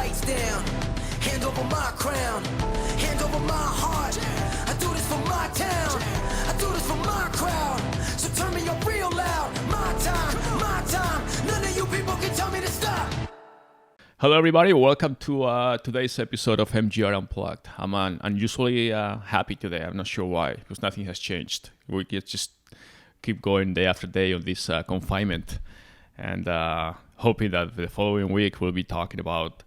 lights down. Hand over my crown. Hand over my heart. I do this for my town. I do this for my crowd. So turn me up real loud. My time, my time. None of you people can tell me to stop. Hello, everybody. Welcome to today's episode of MGR Unplugged. I'm unusually happy today. I'm not sure why, because nothing has changed. We can just keep going day after day on this confinement, and hoping that the following week we'll be talking about,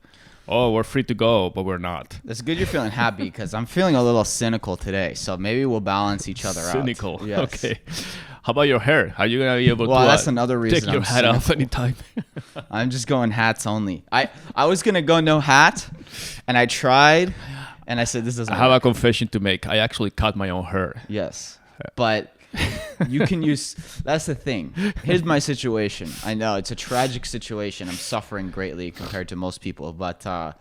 oh, we're free to go, but we're not. That's good you're feeling happy, because I'm feeling a little cynical today. So maybe we'll balance each other out. Cynical. Yes. Okay. How about your hair? Are you going to be able to that's another reason take your I'm hat off cynical. anytime? I'm just going hats only. I was going to go no hat, and I tried, and I said this doesn't I have work. a confession to make. I actually cut my own hair. Yes, but you can use, that's the thing. Here's my situation. I know it's a tragic situation. I'm suffering greatly compared to most people, but I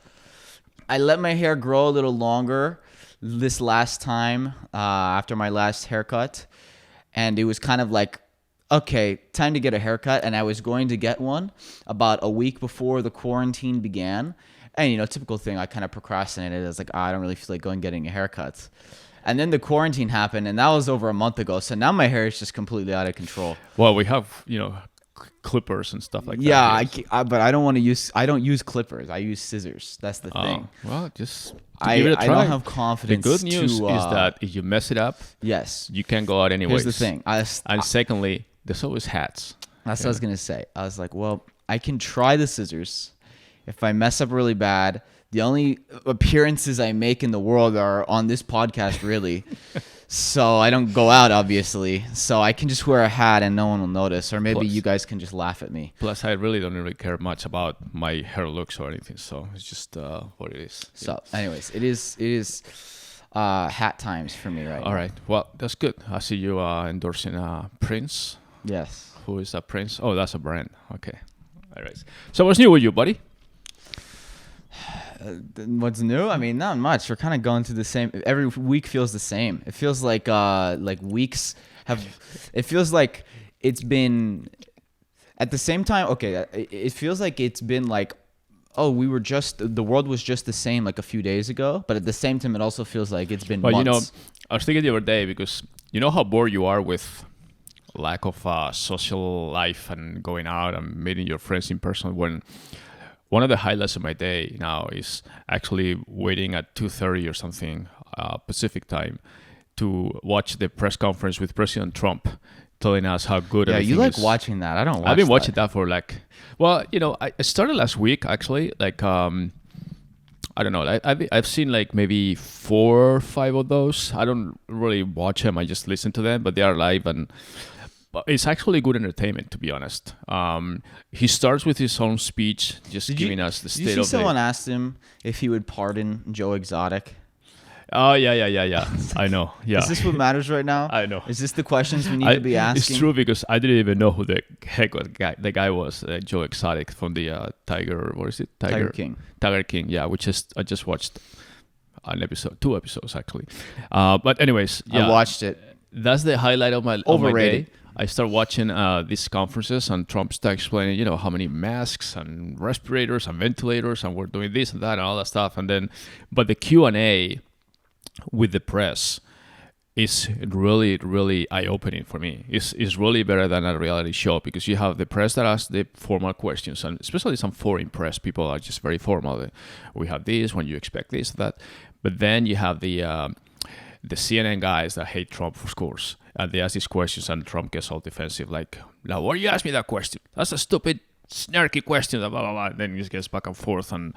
let my hair grow a little longer this last time after my last haircut, and it was kind of like, okay, time to get a haircut. And I was going to get one about a week before the quarantine began, and typical thing, I kind of procrastinated. I was like, I don't really feel like going and getting a haircut. And then the quarantine happened, and that was over a month ago. So now my hair is just completely out of control. Well, we have, clippers and stuff like that. Yeah, Yes. but I don't use clippers. I use scissors. That's the thing. Well, just I give it a try. I don't have confidence. The good news is to, that if you mess it up, yes, you can go out anyways. here's the thing. And secondly, there's always hats. That's what I was gonna say. I was like, well, I can try the scissors. If I mess up really bad, the only appearances I make in the world are on this podcast, really. So I don't go out, obviously. So I can just wear a hat and no one will notice. Or maybe Plus- you guys can just laugh at me. Plus, I really don't really care much about my hair looks or anything. So it's just what it is. So, anyways, it is hat times for me right now. All right. Well, that's good. I see you endorsing Prince. Yes. Who is that Prince? Oh, that's a brand. Okay. All right. So what's new with you, buddy? What's new? I mean, not much. We're kind of going through the same. Every week feels the same. It feels like weeks have. It feels like it's been at the same time. Okay, it feels like it's been like, oh, the world was just the same like a few days ago. But at the same time, it also feels like it's been Well, months. I was thinking the other day, because you know how bored you are with lack of social life and going out and meeting your friends in person. When one of the highlights of my day now is actually waiting at 2:30 or something Pacific time to watch the press conference with President Trump telling us how good Yeah, everything you like is. watching that. I don't watch I've been that. watching that for I started last week actually. I don't know. I've seen like maybe 4 or 5 of those. I don't really watch them. I just listen to them, but they are live, and but it's actually good entertainment, to be honest. He starts with his own speech, just giving us the Did you state see of someone asked him if he would pardon Joe Exotic? Oh yeah. I know. Yeah. Is this what matters right now? I know. Is this the questions we need to be asking? It's true, because I didn't even know who the heck the guy was. Joe Exotic from the Tiger. What is it? Tiger King. Tiger King. Yeah, I just watched an episode, 2 episodes actually. But anyways, yeah, I watched it. That's the highlight of my Overrated. day. I start watching these conferences, and Trump starts explaining, how many masks and respirators and ventilators, and we're doing this and that and all that stuff. And then, but the Q&A with the press is really, really eye-opening for me. It's really better than a reality show, because you have the press that asks the formal questions, and especially some foreign press, people are just very formal. We have this, when you expect this, that. But then you have the CNN guys that hate Trump, of course, and they ask these questions, and Trump gets all defensive, like, now, why you ask me that question? That's a stupid, snarky question, blah, blah, blah. And then he just gets back and forth, and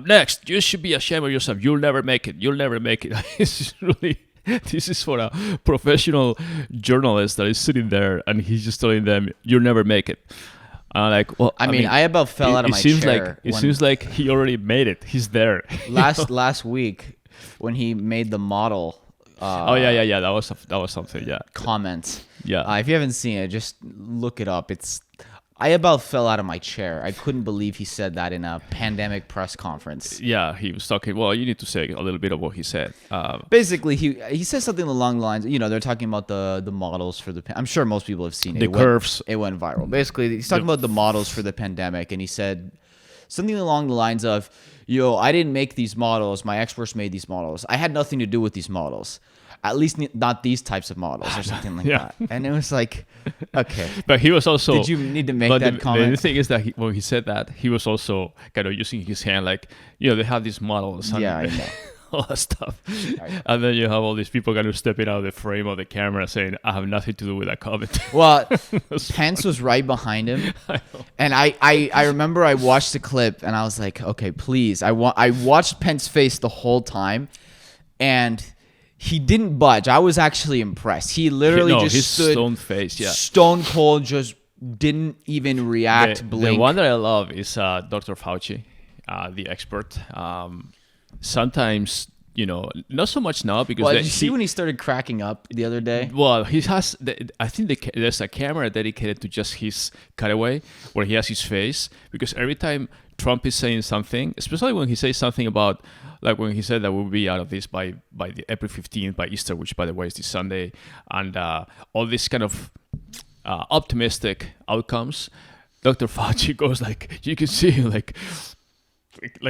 next, you should be ashamed of yourself. You'll never make it. You'll never make it. This is for a professional journalist that is sitting there, and he's just telling them, you'll never make it. I mean, I about fell out of my chair. It seems like he already made it. He's there. Last week when he made the model. Yeah. That was something. Yeah. Comments. Yeah. If you haven't seen it, just look it up. I about fell out of my chair. I couldn't believe he said that in a pandemic press conference. Yeah, he was talking. Well, you need to say a little bit of what he said. Basically, he says something along the lines. They're talking about the models for the. I'm sure most people have seen it. The curves. It went viral. Basically, he's talking about the models for the pandemic, and he said something along the lines of, I didn't make these models. My experts made these models. I had nothing to do with these models. At least not these types of models or something like that. And it was like, okay. But he was also. Did you need to make that comment? The thing is that when he said that, he was also kind of using his hand, like, they have these models. And Yeah, I know. all that stuff. And then you have all these people kind of stepping out of the frame of the camera saying, I have nothing to do with that comment. Well, Pence was right behind him. And I remember I watched the clip and I was like, okay, please. I watched Pence's face the whole time and he didn't budge. I was actually impressed. He literally his stood stone face, stone cold, just didn't even react, blink. The one that I love is Dr. Fauci, the expert. Sometimes, not so much now because... Well, did you see when he started cracking up the other day? Well, he has... I think there's a camera dedicated to just his cutaway where he has his face, because every time Trump is saying something, especially when he says something about, like when he said that we'll be out of this by the April 15th, by Easter, which by the way is this Sunday, and all this kind of optimistic outcomes, Dr. Fauci goes like, you can see him like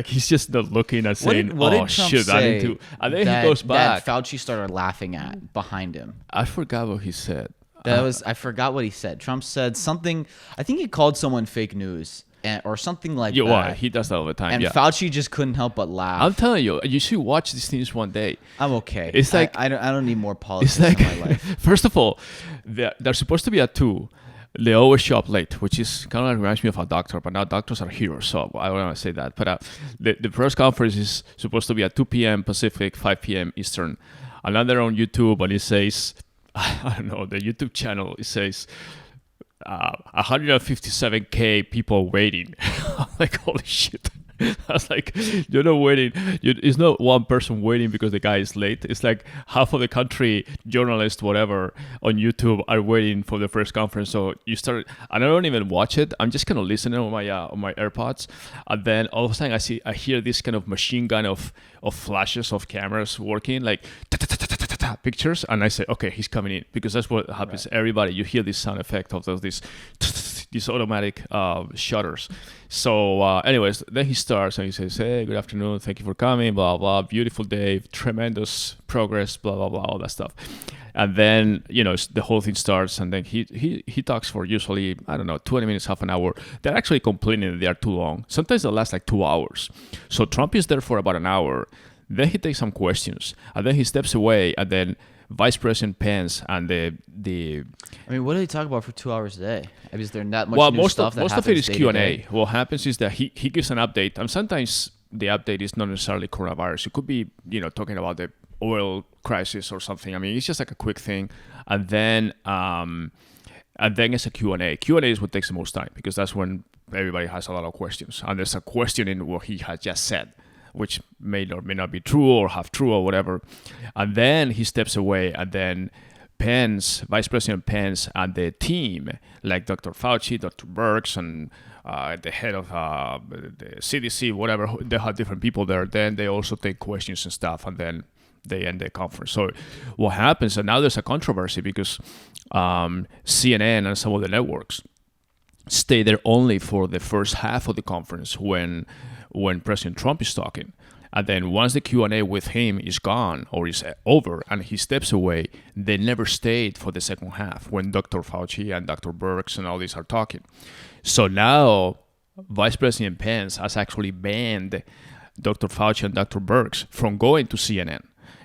he's just not looking and saying, what did oh Trump shit, I say need to. And then he goes back. That Fauci started laughing at behind him. I forgot what he said. I forgot what he said. Trump said something. I think he called someone fake news or something like that. Well, he does that all the time. And Fauci just couldn't help but laugh. I'm telling you, you should watch these things one day. I'm okay. It's like I don't need more politics it's like, in my life. First of all, they're supposed to be at 2. They always show up late, which is kind of reminds me of a doctor, but now doctors are heroes, so I don't want to say that. But the press conference is supposed to be at 2 p.m. Pacific, 5 p.m. Eastern. And then they're on YouTube, and it says, I don't know, the YouTube channel, it says 157K people waiting. I'm like, holy shit. I was like, you're not waiting. It's not one person waiting because the guy is late. It's like half of the country, journalists, whatever, on YouTube are waiting for the press conference. So you start, and I don't even watch it. I'm just kind of listening on my AirPods, and then all of a sudden I hear this kind of machine gun of flashes of cameras working, like pictures, and I say, okay, he's coming in, because that's what happens. Right. Everybody, you hear this sound effect of these automatic shutters. So anyways, then he starts and he says, hey, good afternoon, thank you for coming, blah blah, beautiful day, tremendous progress, blah blah blah, all that stuff. And then the whole thing starts, and then he talks for usually, I don't know, 20 minutes, half an hour. They're actually complaining that they are too long. Sometimes they last like 2 hours. So Trump is there for about an hour. Then he takes some questions, and then he steps away, and then Vice President Pence and the I mean, what do they talk about for 2 hours a day? Is there not much new stuff that happens? Most of it is Q&A. Day? What happens is that he gives an update, and sometimes the update is not necessarily coronavirus. It could be talking about the oil crisis or something. I mean, it's just like a quick thing, and then it's a Q&A. Q&A is what takes the most time, because that's when everybody has a lot of questions, and there's a question in what he has just said, which may or may not be true or half true or whatever. And then he steps away, and then Vice President Pence and the team, like Dr. Fauci, Dr. Birx, and the head of the CDC, whatever, they have different people there. Then they also take questions and stuff, and then they end the conference. So what happens, and now there's a controversy because CNN and some of the networks stay there only for the first half of the conference when President Trump is talking. And then once the Q&A with him is gone or is over and he steps away, they never stayed for the second half when Dr. Fauci and Dr. Birx and all these are talking. So now Vice President Pence has actually banned Dr. Fauci and Dr. Birx from going to CNN,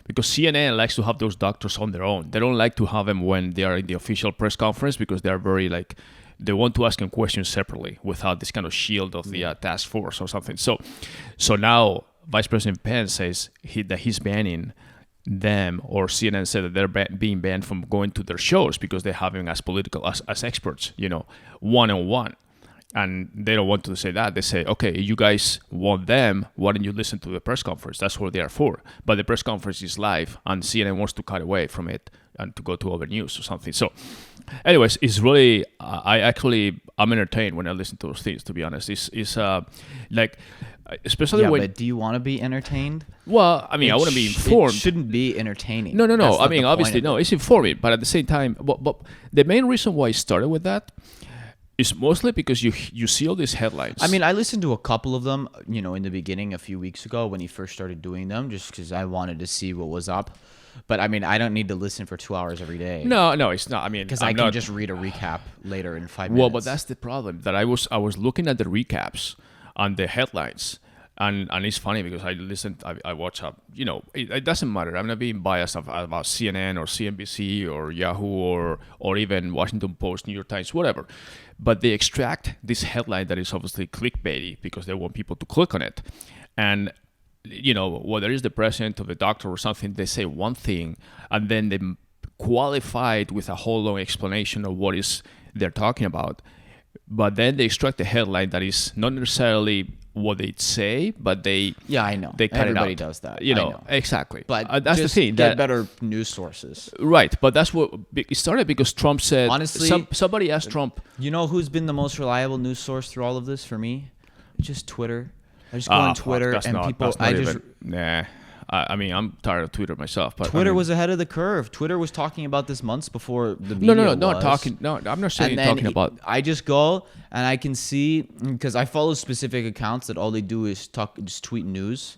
because CNN likes to have those doctors on their own. They don't like to have them when they are in the official press conference, because they are very they want to ask them questions separately without this kind of shield of the task force or something. So now Vice President Pence says that he's banning them, or CNN said that they're being banned from going to their shows because they have him as political, as experts, one-on-one. And they don't want to say that. They say, okay, you guys want them, why don't you listen to the press conference? That's what they are for. But the press conference is live, and CNN wants to cut away from it and to go to other news or something. So anyways, it's really, I'm entertained when I listen to those things, to be honest. It's especially when... but do you want to be entertained? Well, I mean, I want to be informed. It shouldn't be entertaining. No. I mean, obviously, no, it's informing. But at the same time, but the main reason why I started with that It's mostly because you see all these headlines. I mean, I listened to a couple of them, in the beginning a few weeks ago when he first started doing them, just because I wanted to see what was up. But I mean, I don't need to listen for 2 hours every day. No, it's not. I mean, because I can just read a recap later in 5 minutes. Well, but that's the problem. That I was looking at the recaps and the headlines, and it's funny because I watch up. It doesn't matter. I'm not being biased about CNN or CNBC or Yahoo or even Washington Post, New York Times, whatever. But they extract this headline that is obviously clickbaity because they want people to click on it, and whether it's the president or the doctor or something, they say one thing and then they qualify it with a whole long explanation of what is they're talking about. But then they extract the headline that is not necessarily what they say, but they I know they cut everybody it out. does that. I know. Exactly. But that's just the thing. Get better news sources. Right, but that's what it started because Trump said. Honestly, somebody asked Trump. You know who's been the most reliable news source through all of this for me? Just Twitter. I just go on Twitter people. I mean, I'm tired of Twitter myself. But Twitter was ahead of the curve. Twitter was talking about this months before the media No, was. I'm not saying talking about. I just go and I can see, because I follow specific accounts that all they do is just tweet news.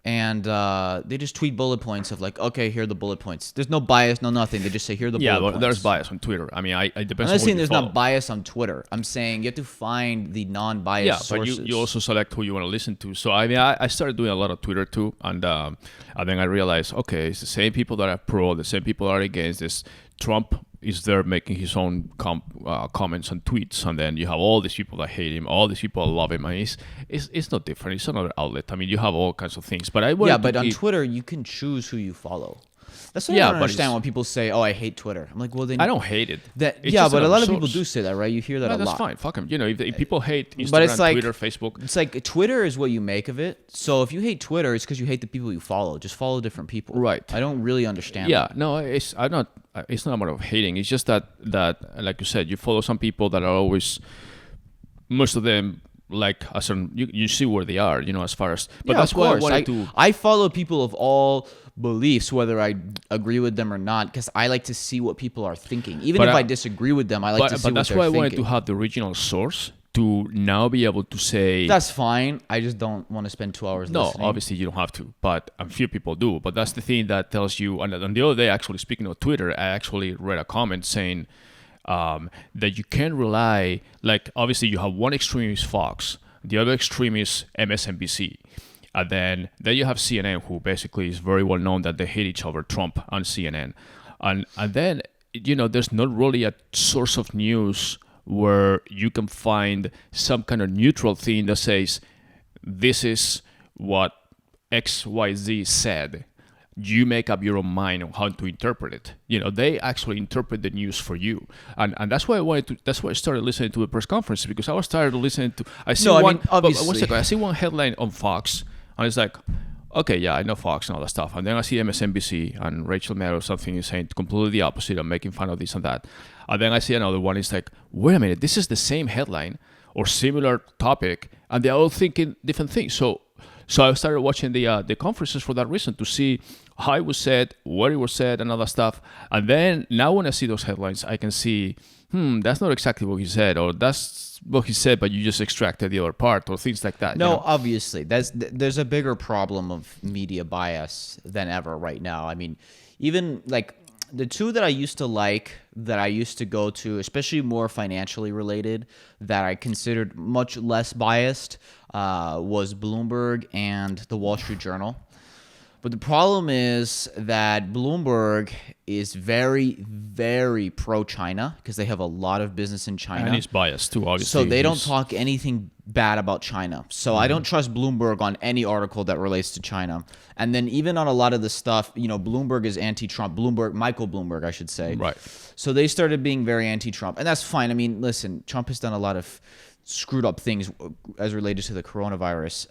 And they just tweet bullet points of like, okay, here are the bullet points. There's no bias, no nothing. They just say, here are the bullet points. Yeah, there's bias on Twitter. I mean, I depends. I'm not on saying what you there's follow. not bias on Twitter. I'm saying you have to find the non-biased sources. But you also select who you want to listen to. So I mean, I started doing a lot of Twitter too, and then I realized, okay, it's the same people that are pro, the same people that are against this. Trump is there making his own comments and tweets, and then you have all these people that hate him, all these people that love him, and it's not different. It's another outlet. I mean, you have all kinds of things. But on Twitter you can choose who you follow. That's what I don't understand when people say, "Oh, I hate Twitter." I'm like, well, then I don't hate it. But a lot of people do say that, right? You hear that a lot. That's fine. Fuck them. If people hate Instagram, but it's like, Twitter, Facebook, it's like Twitter is what you make of it. So if you hate Twitter, it's because you hate the people you follow. Just follow different people. Right. I don't really understand. Yeah. No, it's not a matter of hating. It's just that like you said, you follow some people that are always, most of them, like a certain, you see where they are, as far as. But that's why I wanted to. I follow people of all beliefs, whether I agree with them or not, because I like to see what people are thinking. Even if I disagree with them, I like to see what they're thinking. But that's why I wanted to have the original source to now be able to say. That's fine. I just don't want to spend 2 hours listening. No, obviously you don't have to, but a few people do. But that's the thing that tells you. And the other day, actually, speaking of Twitter, I actually read a comment saying that you can't rely. Like, obviously, you have one extreme is Fox, the other extreme is MSNBC. And then you have CNN, who basically is very well known that they hate each other, Trump and CNN. And then, there's not really a source of news where you can find some kind of neutral thing that says, this is what XYZ said. You make up your own mind on how to interpret it. They actually interpret the news for you. And that's why I started listening to the press conference, because I was tired of listening to, I see one headline on Fox, and it's like, okay, yeah, I know Fox and all that stuff. And then I see MSNBC and Rachel Maddow, something is saying completely the opposite and making fun of this and that. And then I see another one, it's like, wait a minute, this is the same headline or similar topic, and they're all thinking different things. So I started watching the conferences for that reason, to see how it was said, what it was said, and all that stuff. And then now when I see those headlines, I can see, that's not exactly what he said, or that's what he said, but you just extracted the other part, or things like that. No, obviously, there's a bigger problem of media bias than ever right now. I mean, even like the two that I used to like, that I used to go to, especially more financially related, that I considered much less biased, was Bloomberg and the Wall Street Journal. But the problem is that Bloomberg is very, very pro-China, because they have a lot of business in China. And he's biased too, obviously. So they don't talk anything bad about China. So I don't trust Bloomberg on any article that relates to China. And then even on a lot of the stuff, Bloomberg is anti-Trump. Michael Bloomberg, I should say. Right. So they started being very anti-Trump. And that's fine. I mean, listen, Trump has done a lot of screwed up things as related to the coronavirus.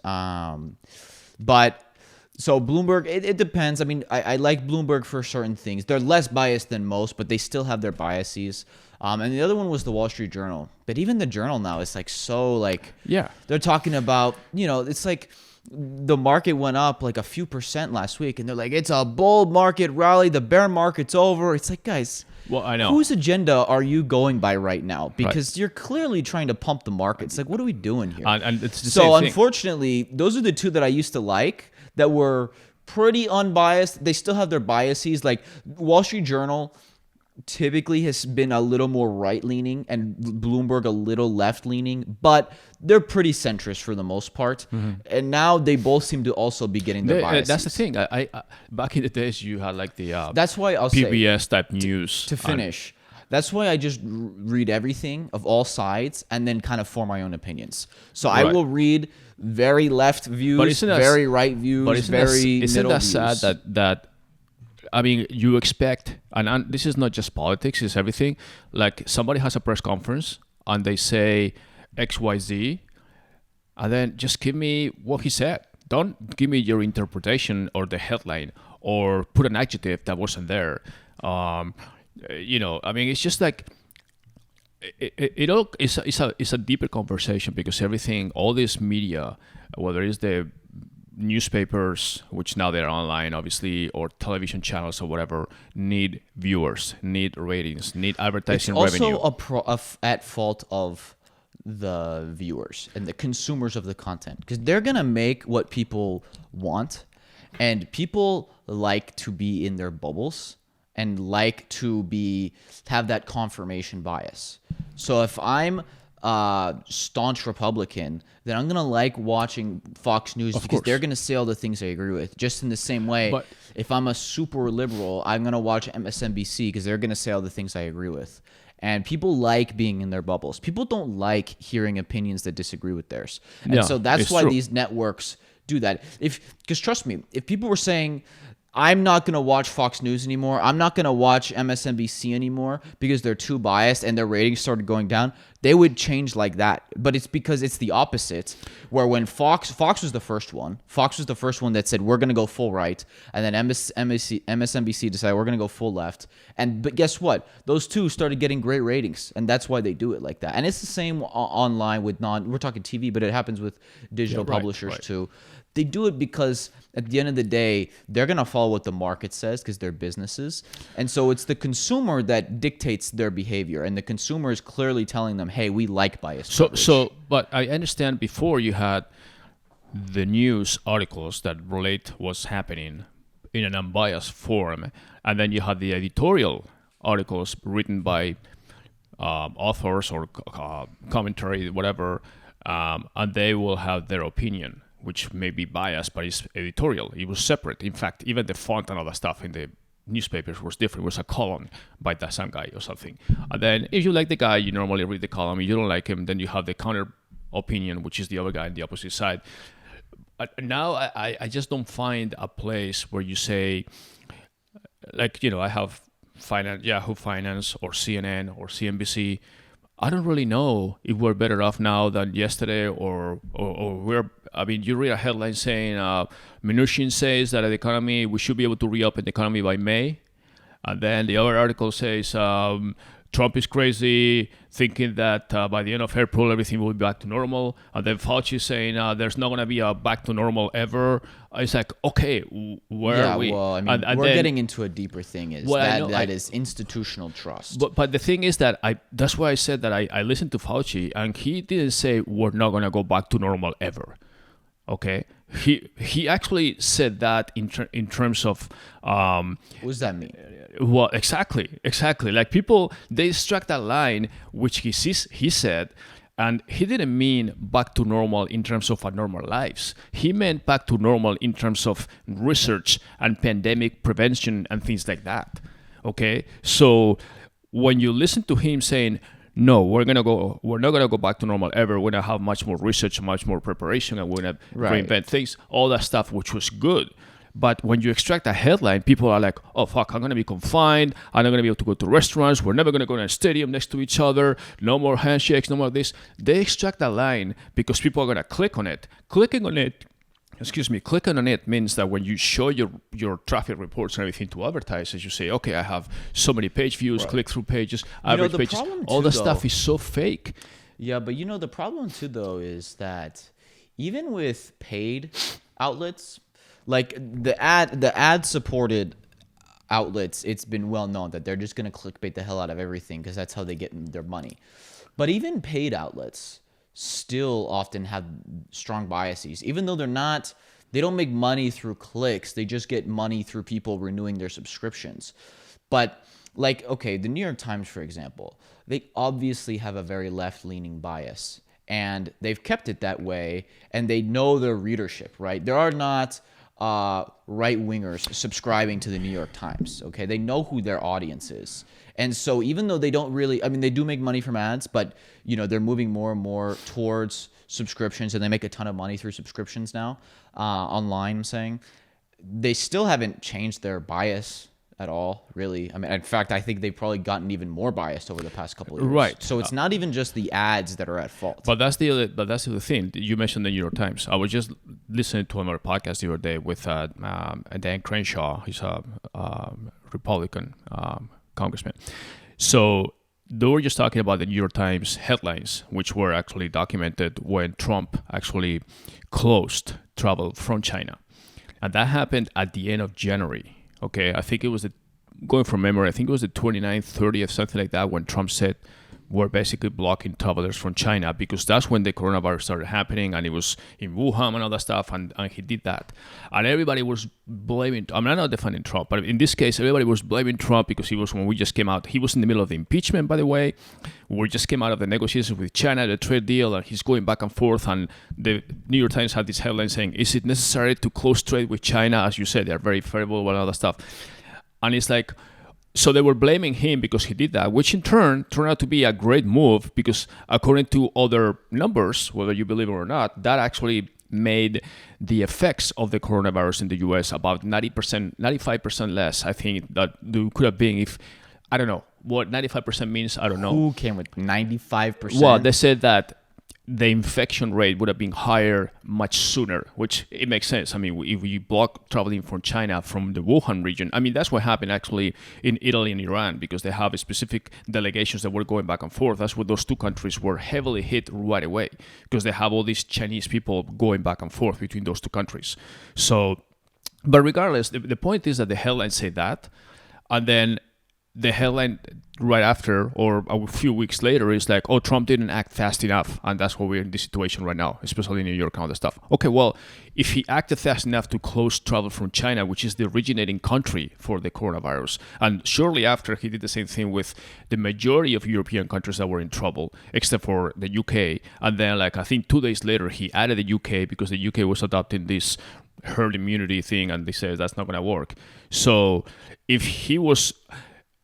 So Bloomberg, it depends. I mean, I like Bloomberg for certain things. They're less biased than most, but they still have their biases. And the other one was the Wall Street Journal. But even the Journal now is like so like, yeah, they're talking about, it's like the market went up like a few percent last week, and they're like, it's a bull market rally, the bear market's over. It's like, guys, Well, I know. whose agenda are you going by right now? Because you're clearly trying to pump the market. It's like, what are we doing here? And it's the So same thing. unfortunately, those are the two that I used to like that were pretty unbiased. They still have their biases. Like Wall Street Journal typically has been a little more right-leaning and Bloomberg a little left-leaning, but they're pretty centrist for the most part. And now they both seem to also be getting their biases. That's the thing. I back in the days, you had like the That's why I'll say, PBS type news. to finish, that's why I just read everything of all sides and then kind of form my own opinions. So I Right. will read very left views, very right views, But isn't middle that views. sad that I mean, you expect, and this is not just politics, it's everything. Like somebody has a press conference and they say XYZ, and then just give me what he said. Don't give me your interpretation or the headline or put an adjective that wasn't there. I mean, it's just like it's a deeper conversation because everything, all this media, whether it's the newspapers, which now they're online, obviously, or television channels or whatever, need viewers, need ratings, need advertising revenue. It's also at fault of the viewers and the consumers of the content because they're gonna make what people want, and people like to be in their bubbles and like to have that confirmation bias. So if I'm staunch Republican, then I'm gonna like watching Fox News because they're gonna say all the things I agree with. Just in the same way, But- if I'm a super liberal, I'm gonna watch MSNBC because they're gonna say all the things I agree with. And people like being in their bubbles. People don't like hearing opinions that disagree with theirs. And Yeah, so that's it's why true. these networks do that. Because trust me, if people were saying, I'm not going to watch Fox News anymore, I'm not going to watch MSNBC anymore because they're too biased and their ratings started going down, they would change like that. But it's because it's the opposite, where when Fox was the first one. Fox was the first one that said, we're going to go full right. And then MSNBC decided, we're going to go full left. But guess what? Those two started getting great ratings. And that's why they do it like that. And it's the same online with we're talking TV, but it happens with digital publishers too. They do it because at the end of the day, they're going to follow what the market says because they're businesses. And so it's the consumer that dictates their behavior. And the consumer is clearly telling them, hey, we like biased coverage. But I understand before you had the news articles that relate what's happening in an unbiased form. And then you had the editorial articles written by authors or commentary, whatever, and they will have their opinion, which may be biased, but it's editorial. It was separate. In fact, even the font and all that stuff in the newspapers was different. It was a column by that some guy or something. And then if you like the guy, you normally read the column. If you don't like him, then you have the counter opinion, which is the other guy on the opposite side. Now I just don't find a place where you say, like, I have Yahoo Finance or CNN or CNBC. I don't really know if we're better off now than yesterday or we're, I mean, you read a headline saying Mnuchin says that the economy, we should be able to reopen the economy by May. And then the other article says Trump is crazy, thinking that by the end of April, everything will be back to normal. And then Fauci is saying there's not going to be a back to normal ever. It's like, okay, where are we? Well, I mean, and we're then, getting into a deeper thing. That is institutional trust. But the thing is that that's why I said that I listened to Fauci, and he didn't say we're not going to go back to normal ever. Okay, he actually said that in terms of What does that mean? well, exactly. Like people, they struck that line which he said, and he didn't mean back to normal in terms of our normal lives. He meant back to normal in terms of research and pandemic prevention and things like that. Okay, so when you listen to him saying, no, we're not gonna go back to normal ever. We're gonna have much more research, much more preparation, and we're gonna reinvent things, all that stuff, which was good. But when you extract a headline, people are like, oh, fuck, I'm going to be confined. I'm not going to be able to go to restaurants. We're never going to go to a stadium next to each other. No more handshakes, no more of this. They extract that line because people are going to click on it. Clicking on it means that when you show your traffic reports and everything to advertisers, you say, okay, I have so many page views, click-through pages, average pages. All the stuff is so fake. Yeah, but the problem too, though, is that even with paid outlets, like the ad supported outlets, it's been well known that they're just going to clickbait the hell out of everything because that's how they get their money. But even paid outlets still often have strong biases, even though they don't make money through clicks. They just get money through people renewing their subscriptions. But like, okay, the New York Times, for example, they obviously have a very left-leaning bias, and they've kept it that way, and they know their readership, right? There are not right-wingers subscribing to the New York Times, okay? They know who their audience is. And so even though they don't really, I mean, they do make money from ads, but, you know, they're moving more and more towards subscriptions, and they make a ton of money through subscriptions now, online, I'm saying. They still haven't changed their bias at all, really. I mean, in fact, I think they've probably gotten even more biased over the past couple of years. Right. So it's not even just the ads that are at fault. But that's the other thing. You mentioned the New York Times. I was just listening to another podcast the other day with Dan Crenshaw. He's a Republican congressman. So they were just talking about the New York Times headlines, which were actually documented when Trump actually closed travel from China. And that happened at the end of January. Okay, I think it was going from memory, I think it was the 29th, 30th, something like that, when Trump said we're basically blocking travelers from China, because that's when the coronavirus started happening, and it was in Wuhan and all that stuff, and he did that. And everybody was blaming, I'm not defending Trump, but in this case, everybody was blaming Trump because he was, when we just came out, he was in the middle of the impeachment, by the way. We just came out of the negotiations with China, the trade deal, and he's going back and forth, and the New York Times had this headline saying, is it necessary to close trade with China? As you said, they're very favorable and all that stuff. And it's like, so they were blaming him because he did that, which in turn turned out to be a great move because according to other numbers, whether you believe it or not, that actually made the effects of the coronavirus in the U.S. about 90%, 95% less, I think, that there could have been if, I don't know, what 95% means, I don't know. Who came with 95%? Well, they said that the infection rate would have been higher much sooner, which it makes sense. I mean, if you block traveling from China, from the Wuhan region, I mean, that's what happened actually in Italy and Iran, because they have specific delegations that were going back and forth. That's where those two countries were heavily hit right away, because they have all these Chinese people going back and forth between those two countries. So, but regardless, the point is that the headlines say that, and then the headline right after or a few weeks later is like, oh, Trump didn't act fast enough, and that's why we're in this situation right now, especially in New York and all that stuff. Okay, well, if he acted fast enough to close travel from China, which is the originating country for the coronavirus, and shortly after he did the same thing with the majority of European countries that were in trouble, except for the UK, and then like I think 2 days later he added the UK because the UK was adopting this herd immunity thing, and they said that's not going to work. So if he was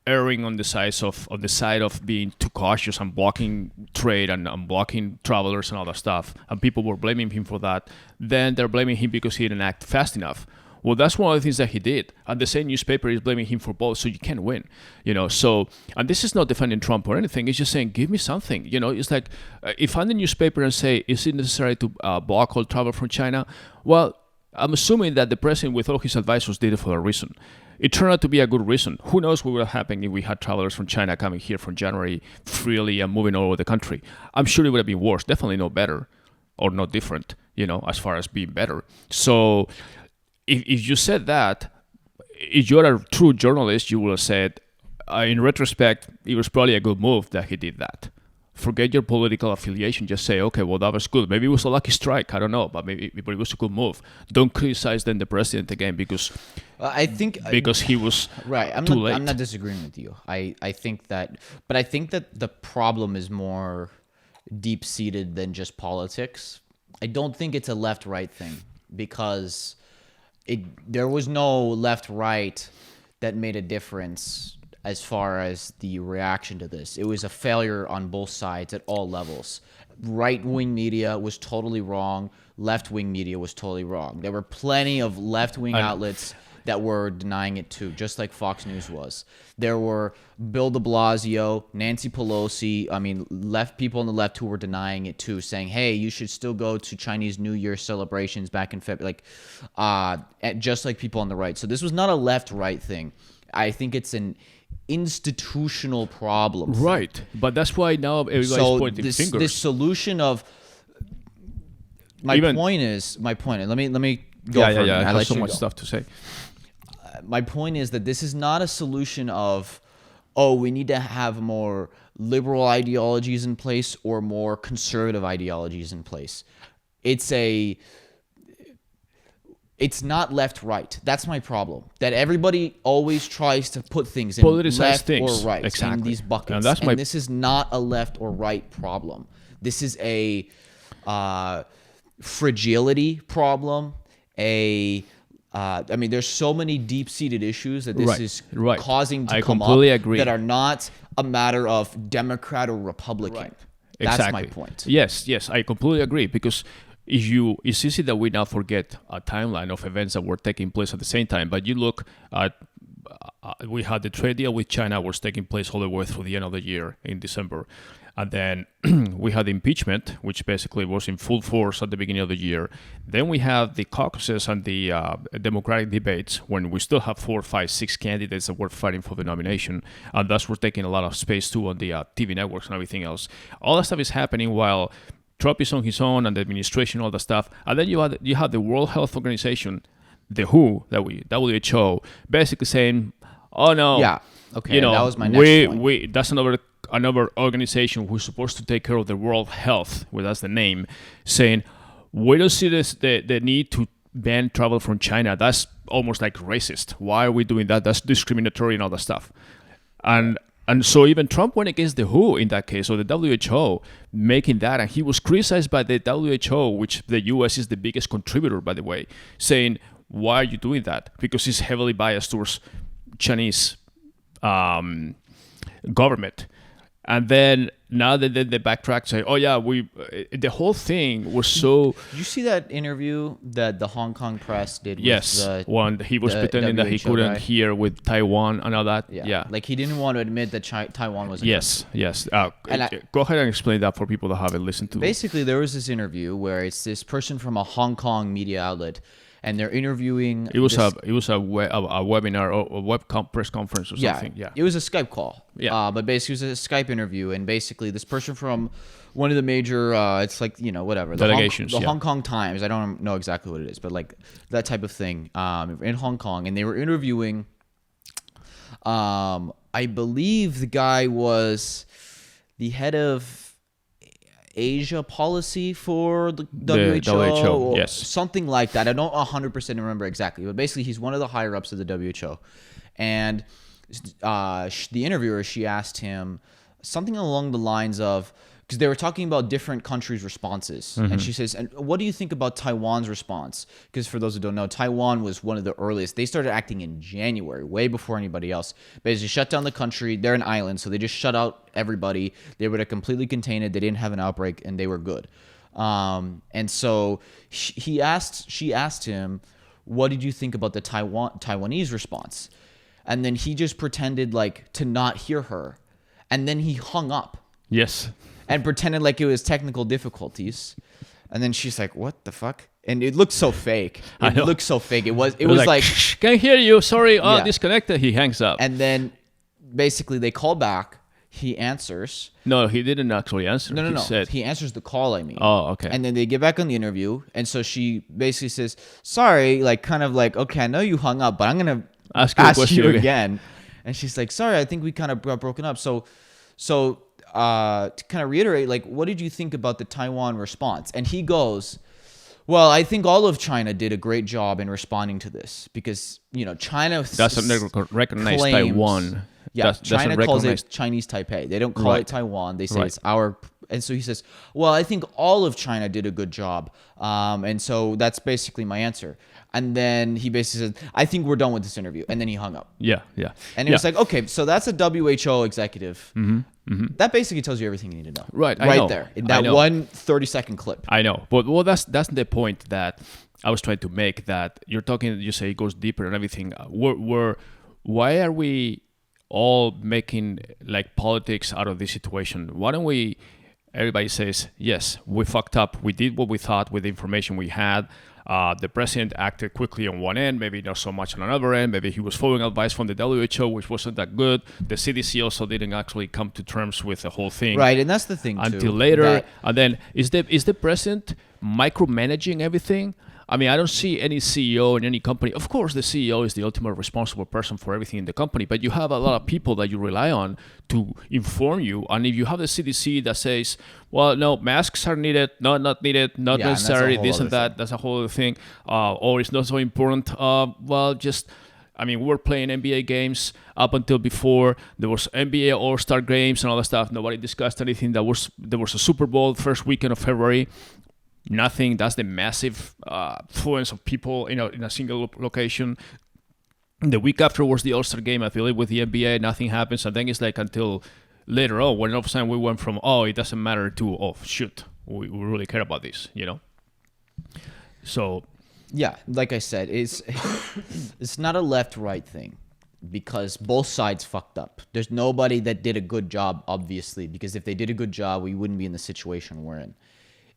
erring on the side of being too cautious and blocking trade and blocking travelers and all that stuff, and people were blaming him for that, then they're blaming him because he didn't act fast enough. Well, that's one of the things that he did, and the same newspaper is blaming him for both, so you can't win, you know. So, and this is not defending Trump or anything, it's just saying, give me something, you know. It's like, if I'm the newspaper and say, is it necessary to block all travel from China? Well, I'm assuming that the president with all his advisors did it for a reason. It turned out to be a good reason. Who knows what would have happened if we had travelers from China coming here from January freely and moving all over the country. I'm sure it would have been worse, definitely no better or no different, you know, as far as being better. So if you said that, if you're a true journalist, you would have said, in retrospect, it was probably a good move that he did that. Forget your political affiliation. Just say, okay, well, that was good. Maybe it was a lucky strike. I don't know, but it was a good move. Don't criticize then the president again because he was right. late. I'm not disagreeing with you. I think that the problem is more deep-seated than just politics. I don't think it's a left-right thing because there was no left-right that made a difference as far as the reaction to this. It was a failure on both sides at all levels. Right-wing media was totally wrong. Left-wing media was totally wrong. There were plenty of left-wing outlets that were denying it too, just like Fox News was. There were Bill de Blasio, Nancy Pelosi, left people on the left who were denying it too, saying, hey, you should still go to Chinese New Year celebrations back in February, just like people on the right. So this was not a left-right thing. I think it's an institutional problem. Right. But that's why now everybody's pointing fingers. This solution of... My point, and let me Go for it, I man. I have let so you much go. stuff to say. My point is that this is not a solution of, oh, we need to have more liberal ideologies in place or more conservative ideologies in place. It's not left right. That's my problem. That everybody always tries to put things in Politicize left things. or right in Exactly. these buckets. And that's this is not a left or right problem. This is a fragility problem. I mean, there's so many deep-seated issues that this is causing to come up completely agree. that are not a matter of Democrat or Republican. That's Exactly. my point. Yes, I completely agree, because it's easy that we now forget a timeline of events that were taking place at the same time. But you look at, we had the trade deal with China was taking place all the way through the end of the year in December. And then we had impeachment, which basically was in full force at the beginning of the year. Then we have the caucuses and the Democratic debates, when we still have 4, 5, 6 candidates that were fighting for the nomination. And thus we're taking a lot of space too on the TV networks and everything else. All that stuff is happening while Trump is on his own and the administration, all that stuff. And then you have the World Health Organization, the WHO, basically saying, oh no, Yeah. Okay. That was my next point. that's another organization who's supposed to take care of the world health, well, that's the name, saying we don't see the need to ban travel from China. That's almost like racist. Why are we doing that? That's discriminatory and all that stuff. And so even Trump went against the WHO in that case, or the WHO, making that, and he was criticized by the WHO, which the US is the biggest contributor, by the way, saying, why are you doing that? Because it's heavily biased towards Chinese government. And then now they backtrack, say, oh yeah, the whole thing was so. Did you see that interview that the Hong Kong press did? Yes, with one he was pretending that he WHO couldn't guy? hear with Taiwan and all that. Yeah. Like he didn't want to admit that Taiwan was. Yes. And Go ahead and explain that for people that haven't listened to. Basically, there was this interview where it's this person from a Hong Kong media outlet, and they're interviewing. It was a webinar or a press conference or something. Yeah. It was a Skype call. Yeah. But basically, it was a Skype interview, and basically, this person from one of the major, it's like, whatever. Delegations, The Hong Kong Times. I don't know exactly what it is, but like that type of thing in Hong Kong. And they were interviewing, I believe the guy was the head of Asia policy for the WHO, or yes. something like that. I don't 100% remember exactly, but basically he's one of the higher ups of the WHO. And the interviewer, she asked him something along the lines of, because they were talking about different countries' responses. And she says, and what do you think about Taiwan's response? Because for those who don't know, Taiwan was one of the earliest. They started acting in January, way before anybody else. Basically shut down the country. They're an island, so they just shut out everybody. They were to completely contain it. They didn't have an outbreak, and they were good. And so she asked him, what did you think about the Taiwanese response? And then he just pretended like to not hear her. And then he hung up. Yes. And pretended like it was technical difficulties. And then she's like, what the fuck? And it looked so fake. It looked so fake. It was like can't hear you. Sorry. Yeah. Disconnected. He hangs up. And then basically they call back. He answers. No, he didn't actually answer. No. Said, he answers the call, I mean. oh, okay. And then they get back on the interview. And so she basically says, sorry, like kind of like, okay, I know you hung up, but I'm going to ask you again. And she's like, sorry, I think we kind of got broken up. So to kind of reiterate, like, what did you think about the Taiwan response? And he goes, well, I think all of China did a great job in responding to this because, China doesn't recognize Taiwan. Yeah, China calls recognize... it Chinese Taipei. They don't call it Taiwan. They say it's our... And so he says, well, I think all of China did a good job. And so that's basically my answer. And then he basically said, I think we're done with this interview. And then he hung up. Yeah. And it was like, okay, so that's a WHO executive. That basically tells you everything you need to know. Right, I know. There. In that one 30-second clip. I know. But that's the point that I was trying to make, that you say it goes deeper and everything. Why are we all making like politics out of this situation? Why don't everybody says, yes, we fucked up. We did what we thought with the information we had. The president acted quickly on one end, maybe not so much on another end. Maybe he was following advice from the WHO, which wasn't that good. The CDC also didn't actually come to terms with the whole thing. Right, and that's the thing, until later. And then is the president micromanaging everything? I mean, I don't see any CEO in any company. Of course, the CEO is the ultimate responsible person for everything in the company, but you have a lot of people that you rely on to inform you. And if you have the CDC that says, well, no, masks are needed, not needed, not Yeah, and that's a necessary, whole this and other that, thing. that's a whole other thing, or it's not so important, well, just... I mean, we were playing NBA games up until before. There was NBA All-Star games and all that stuff. Nobody discussed anything. There was a Super Bowl first weekend of February. Nothing. That's the massive affluence of people in a single location. The week after was the All-Star game, I believe, with the NBA. Nothing happens. And then it's like until later on when all of a sudden we went from, oh, it doesn't matter to, oh, shoot, we really care about this, So... Yeah, like I said, it's not a left-right thing because both sides fucked up. There's nobody that did a good job, obviously, because if they did a good job, we wouldn't be in the situation we're in.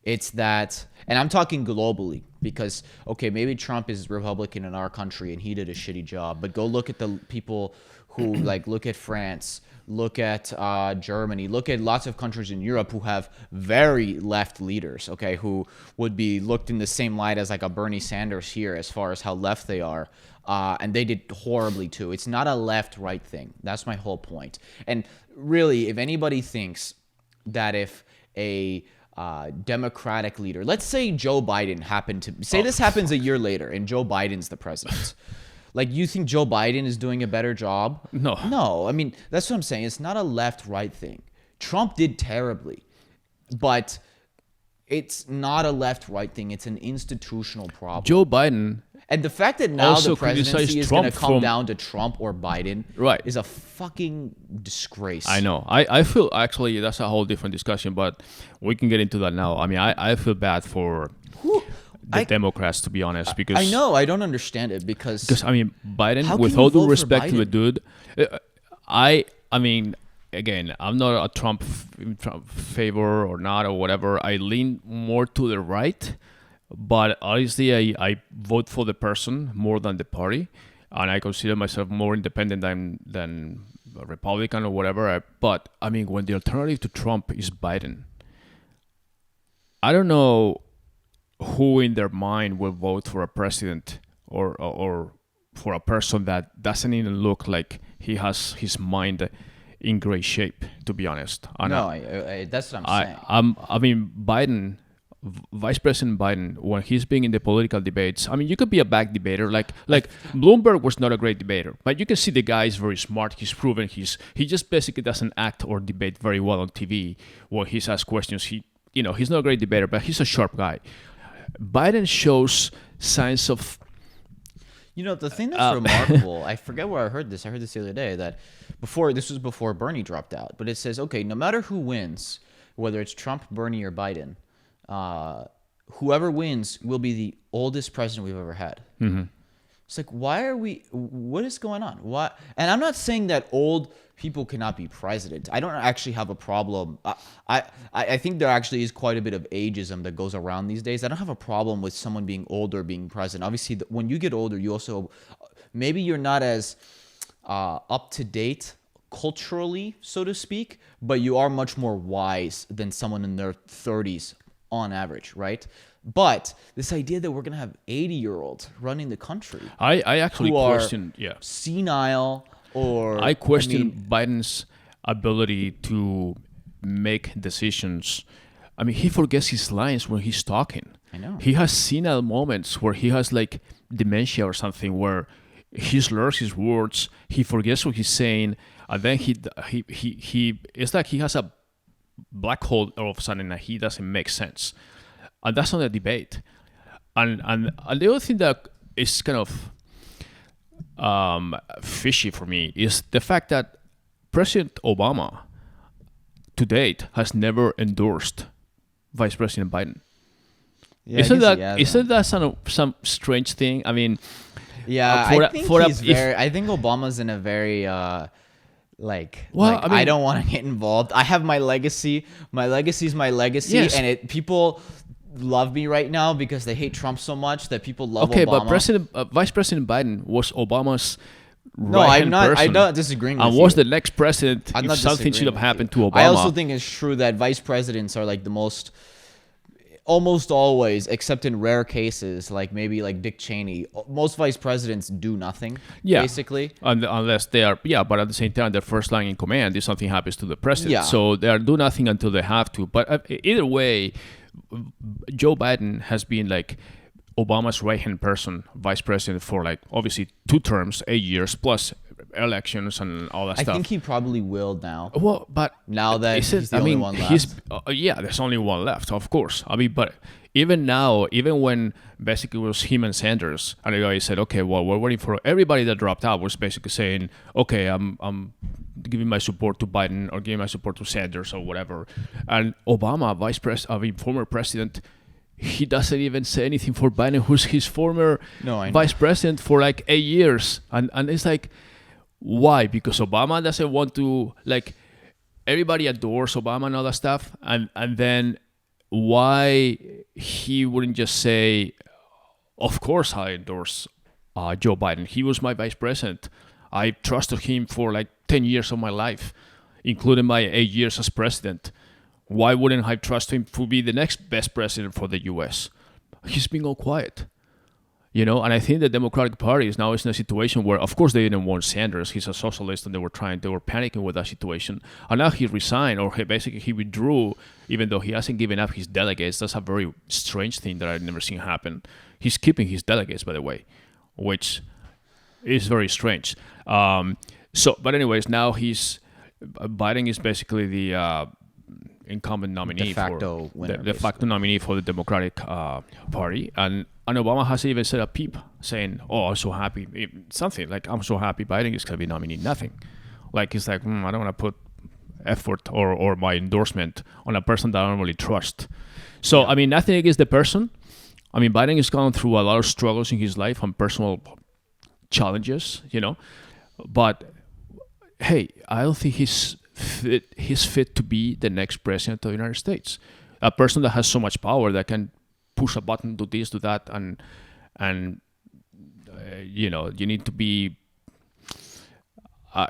It's that, and I'm talking globally because, okay, maybe Trump is Republican in our country and he did a shitty job, but go look at the people who, like, look at France, look at Germany, look at lots of countries in Europe who have very left leaders, okay, who would be looked in the same light as like a Bernie Sanders here as far as how left they are. And they did horribly too. It's not a left-right thing. That's my whole point. And really, if anybody thinks that if a Democratic leader, let's say Joe Biden happened to say this happens a year later and Joe Biden's the president. Like, you think Joe Biden is doing a better job? No. I mean, that's what I'm saying. It's not a left-right thing. Trump did terribly, but it's not a left-right thing. It's an institutional problem. Joe Biden... And the fact that now also the presidency is going to come from- down to Trump or Biden Right. is a fucking disgrace. I know. I feel, actually, that's a whole different discussion, but we can get into that now. I mean, I feel bad for... the Democrats, to be honest, because I know I don't understand it because I mean Biden, How with can you all due vote for respect to the Biden? dude, I mean, again, I'm not a Trump favor or not or whatever. I lean more to the right, but honestly, I vote for the person more than the party, and I consider myself more independent than a Republican or whatever. But I mean, when the alternative to Trump is Biden, I don't know who in their mind will vote for a president or for a person that doesn't even look like he has his mind in great shape, to be honest. And that's what I'm saying. I mean, Biden, Vice President Biden, when he's being in the political debates, I mean, you could be a bad debater. Like Bloomberg was not a great debater, but you can see the guy is very smart. He's proven he just basically doesn't act or debate very well on TV when he's asked questions. He's not a great debater, but he's a sharp guy. Biden shows signs of... The thing that's remarkable, I forget where I heard this. I heard this the other day, that this was before Bernie dropped out. But it says, okay, no matter who wins, whether it's Trump, Bernie, or Biden, whoever wins will be the oldest president we've ever had. Mm-hmm. It's like, what is going on? Why? And I'm not saying that old people cannot be president. I don't actually have a problem. I think there actually is quite a bit of ageism that goes around these days. I don't have a problem with someone being older being president. Obviously, when you get older, you also, maybe you're not as up to date culturally, so to speak, but you are much more wise than someone in their 30s on average, right? But this idea that we're going to have 80-year-olds running the country. I actually who are question, senile or... I question Biden's ability to make decisions. I mean, he forgets his lines when he's talking. I know. He has senile moments where he has like dementia or something where he slurs his words, he forgets what he's saying, and then he it's like he has a black hole all of a sudden and he doesn't make sense. And that's not a debate. And the other thing that is kind of fishy for me is the fact that President Obama to date has never endorsed Vice President Biden. Yeah, isn't that some strange thing? I mean, I think Obama's in a very I don't want to get involved. I have my legacy. My legacy is my legacy, yes. And people love me right now because they hate Trump so much that people love okay, Obama. but Vice President Biden was Obama's I'm not disagreeing with you. And was the next president if something disagreeing should have with happened you. to Obama. I also think it's true that vice presidents are like the most... almost always, except in rare cases, like maybe like Dick Cheney, most vice presidents do nothing, basically. Unless they are, but at the same time, their first line in command if something happens to the president. Yeah. So they do nothing until they have to. But either way, Joe Biden has been like Obama's right-hand person, vice president, for like obviously 2 terms, 8 years, plus elections and all that I stuff. think he probably will now. Well, but Now that he's the only one left. There's only one left, of course. I mean, but even now, even when basically it was him and Sanders, and the guy said, okay, well, we're waiting for everybody that dropped out was basically saying, okay, I'm giving my support to Biden or giving my support to Sanders or whatever. And Obama, former president, he doesn't even say anything for Biden, who's his former vice president for like 8 years. And it's like, why? Because Obama doesn't want to, like, everybody adores Obama and all that stuff. And then why he wouldn't just say, of course I endorse Joe Biden. He was my vice president. I trusted him for like 10 years of my life, including my 8 years as president. Why wouldn't I trust him to be the next best president for the U.S.? He's been all quiet. You know, and I think the Democratic Party is now in a situation where, of course, they didn't want Sanders. He's a socialist, and they were panicking with that situation. And now he resigned, or he withdrew, even though he hasn't given up his delegates. That's a very strange thing that I've never seen happen. He's keeping his delegates, by the way, which is very strange. But anyways, now Biden is basically the incumbent nominee de facto nominee for the Democratic Party, and Obama has even said a peep saying, "Oh, I'm so happy." Something like, "I'm so happy Biden is going to be nominated." Nothing. Like, it's like, I don't want to put effort or my endorsement on a person that I don't really trust. So, I mean, nothing against the person. I mean, Biden has gone through a lot of struggles in his life and personal challenges, you know. But hey, I don't think he's fit to be the next president of the United States. A person that has so much power that can push a button, do this, do that, and you know, you need to be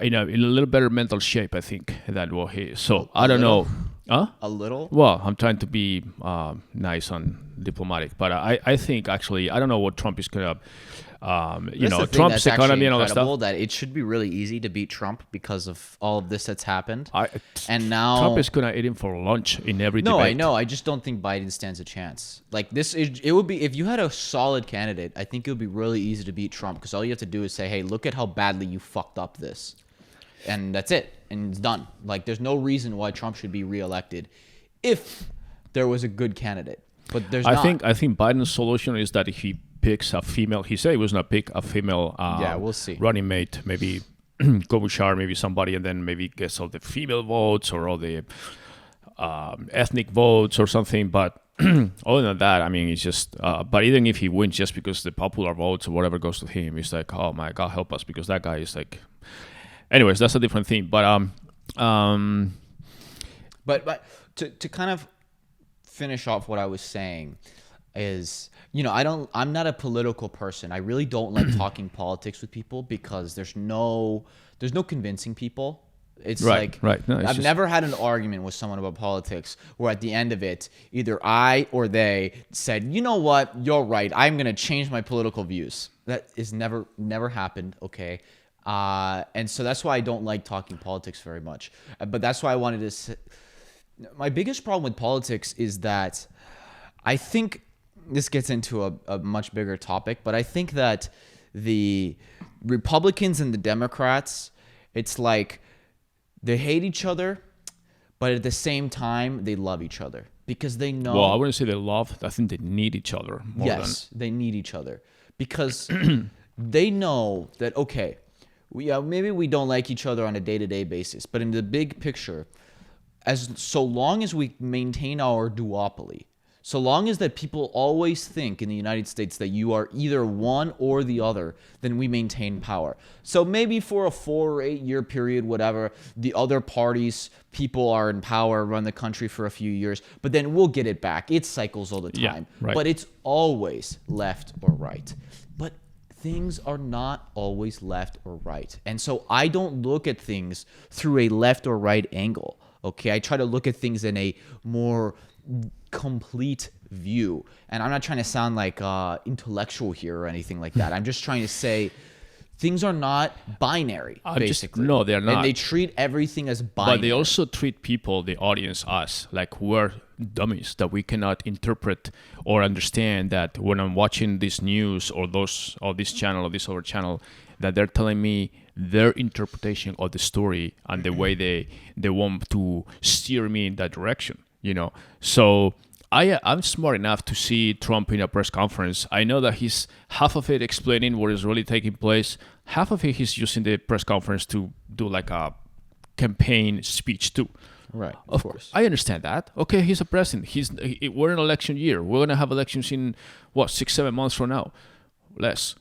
in a little better mental shape, I think, than what he is. So I don't know. Huh? A little? Well, I'm trying to be nice and diplomatic, but I think actually, I don't know what Trump is gonna. Trump's economy and all that stuff. That it should be really easy to beat Trump because of all of this that's happened. And now Trump is gonna eat him for lunch in every debate. No, I know. I just don't think Biden stands a chance. Like this, it would be if you had a solid candidate. I think it would be really easy to beat Trump because all you have to do is say, "Hey, look at how badly you fucked up this," and that's it, and it's done. Like there's no reason why Trump should be reelected if there was a good candidate. But there's not. I think Biden's solution is that if he picks a female, he said he was going to pick a female we'll see. running mate, maybe Klobuchar, maybe somebody, and then maybe gets all the female votes or all the ethnic votes or something. But other than that, I mean, it's just, but even if he wins just because the popular votes or whatever goes to him, it's like, oh my God, help us, because that guy is like, anyways, that's a different thing. But to kind of finish off what I was saying is, you know, I'm not a political person. I really don't like talking politics with people because there's no convincing people. It's right. No, I've never had an argument with someone about politics where at the end of it, either I or they said, you know what, you're right, I'm going to change my political views. That is never happened, okay? And so that's why I don't like talking politics very much. But that's why I wanted to say, my biggest problem with politics is that I think this gets into a much bigger topic, but I think that the Republicans and the Democrats, it's like they hate each other, but at the same time, they love each other because they know. Well, I wouldn't say they love. I think they need each other more they need each other because they know that, okay, maybe we don't like each other on a day-to-day basis, but in the big picture, so long as we maintain our duopoly, so long as that people always think in the United States that you are either one or the other, then we maintain power. So maybe for a 4 or 8 year period, whatever, the other parties, people are in power, run the country for a few years, but then we'll get it back. It cycles all the time. Yeah, right. But it's always left or right. But things are not always left or right. And so I don't look at things through a left or right angle. Okay, I try to look at things in a more complete view. And I'm not trying to sound like intellectual here or anything like that. I'm just trying to say things are not binary, basically. No, they're not. And they treat everything as binary. But they also treat people, the audience, us, like we're dummies, that we cannot interpret or understand that when I'm watching this news or this channel or this other channel, that they're telling me their interpretation of the story and the way they want to steer me in that direction, So I'm smart enough to see Trump in a press conference. I know that he's half of it explaining what is really taking place. Half of it he's using the press conference to do like a campaign speech too. Right, of course. I understand that. Okay, he's a president. We're in election year. We're gonna have elections in 6-7 months from now, less,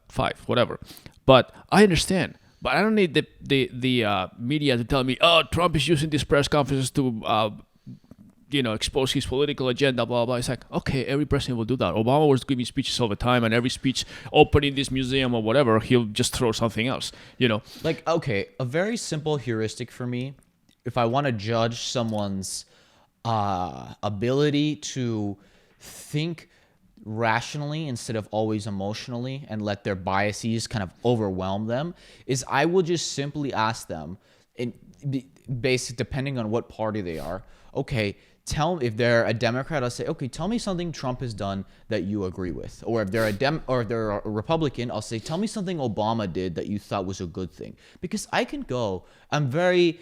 5, whatever. But I understand. But I don't need the media to tell me, oh, Trump is using these press conferences to expose his political agenda, blah, blah. It's like, okay, every president will do that. Obama was giving speeches all the time, and every speech opening this museum or whatever, he'll just throw something else, Like, okay, a very simple heuristic for me, if I want to judge someone's ability to think rationally instead of always emotionally and let their biases kind of overwhelm them, is I will just simply ask them, depending on what party they are, okay, if they're a Democrat, I'll say, okay, tell me something Trump has done that you agree with. Or if they're a Republican, I'll say, tell me something Obama did that you thought was a good thing. Because I can be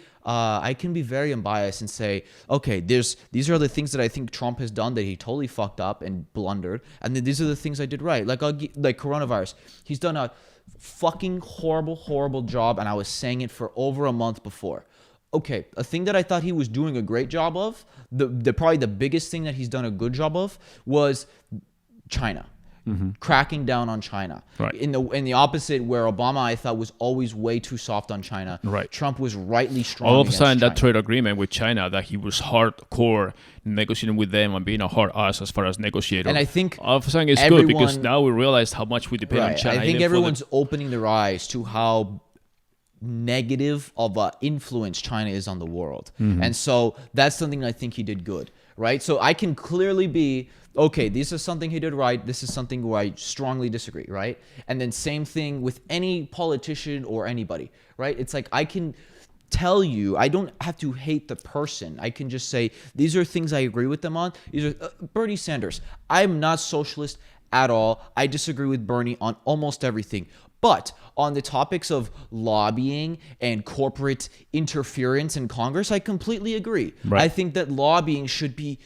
very unbiased and say, okay, these are the things that I think Trump has done that he totally fucked up and blundered, and then these are the things I did right. Like coronavirus, he's done a fucking horrible job, and I was saying it for over a month before. Okay, a thing that I thought he was doing a great job of, probably the biggest thing that he's done a good job of, was China. Cracking down on China. Right. In the opposite, where Obama, I thought, was always way too soft on China. Right. Trump was rightly strong. All of a sudden, China. that trade agreement with China, that he was hardcore negotiating with them and being a hard ass as far as negotiator. And I think all of a sudden it's good because now we realize how much we depend on China. I think everyone's opening their eyes to how negative of an influence China is on the world. And so that's something I think he did good, right? So I can clearly be, okay, this is something he did right. This is something where I strongly disagree, right? And then same thing with any politician or anybody, right? It's like I can tell you, I don't have to hate the person. I can just say, these are things I agree with them on. These are Bernie Sanders. I'm not socialist at all. I disagree with Bernie on almost everything. But on the topics of lobbying and corporate interference in Congress, I completely agree. Right. I think that lobbying should be...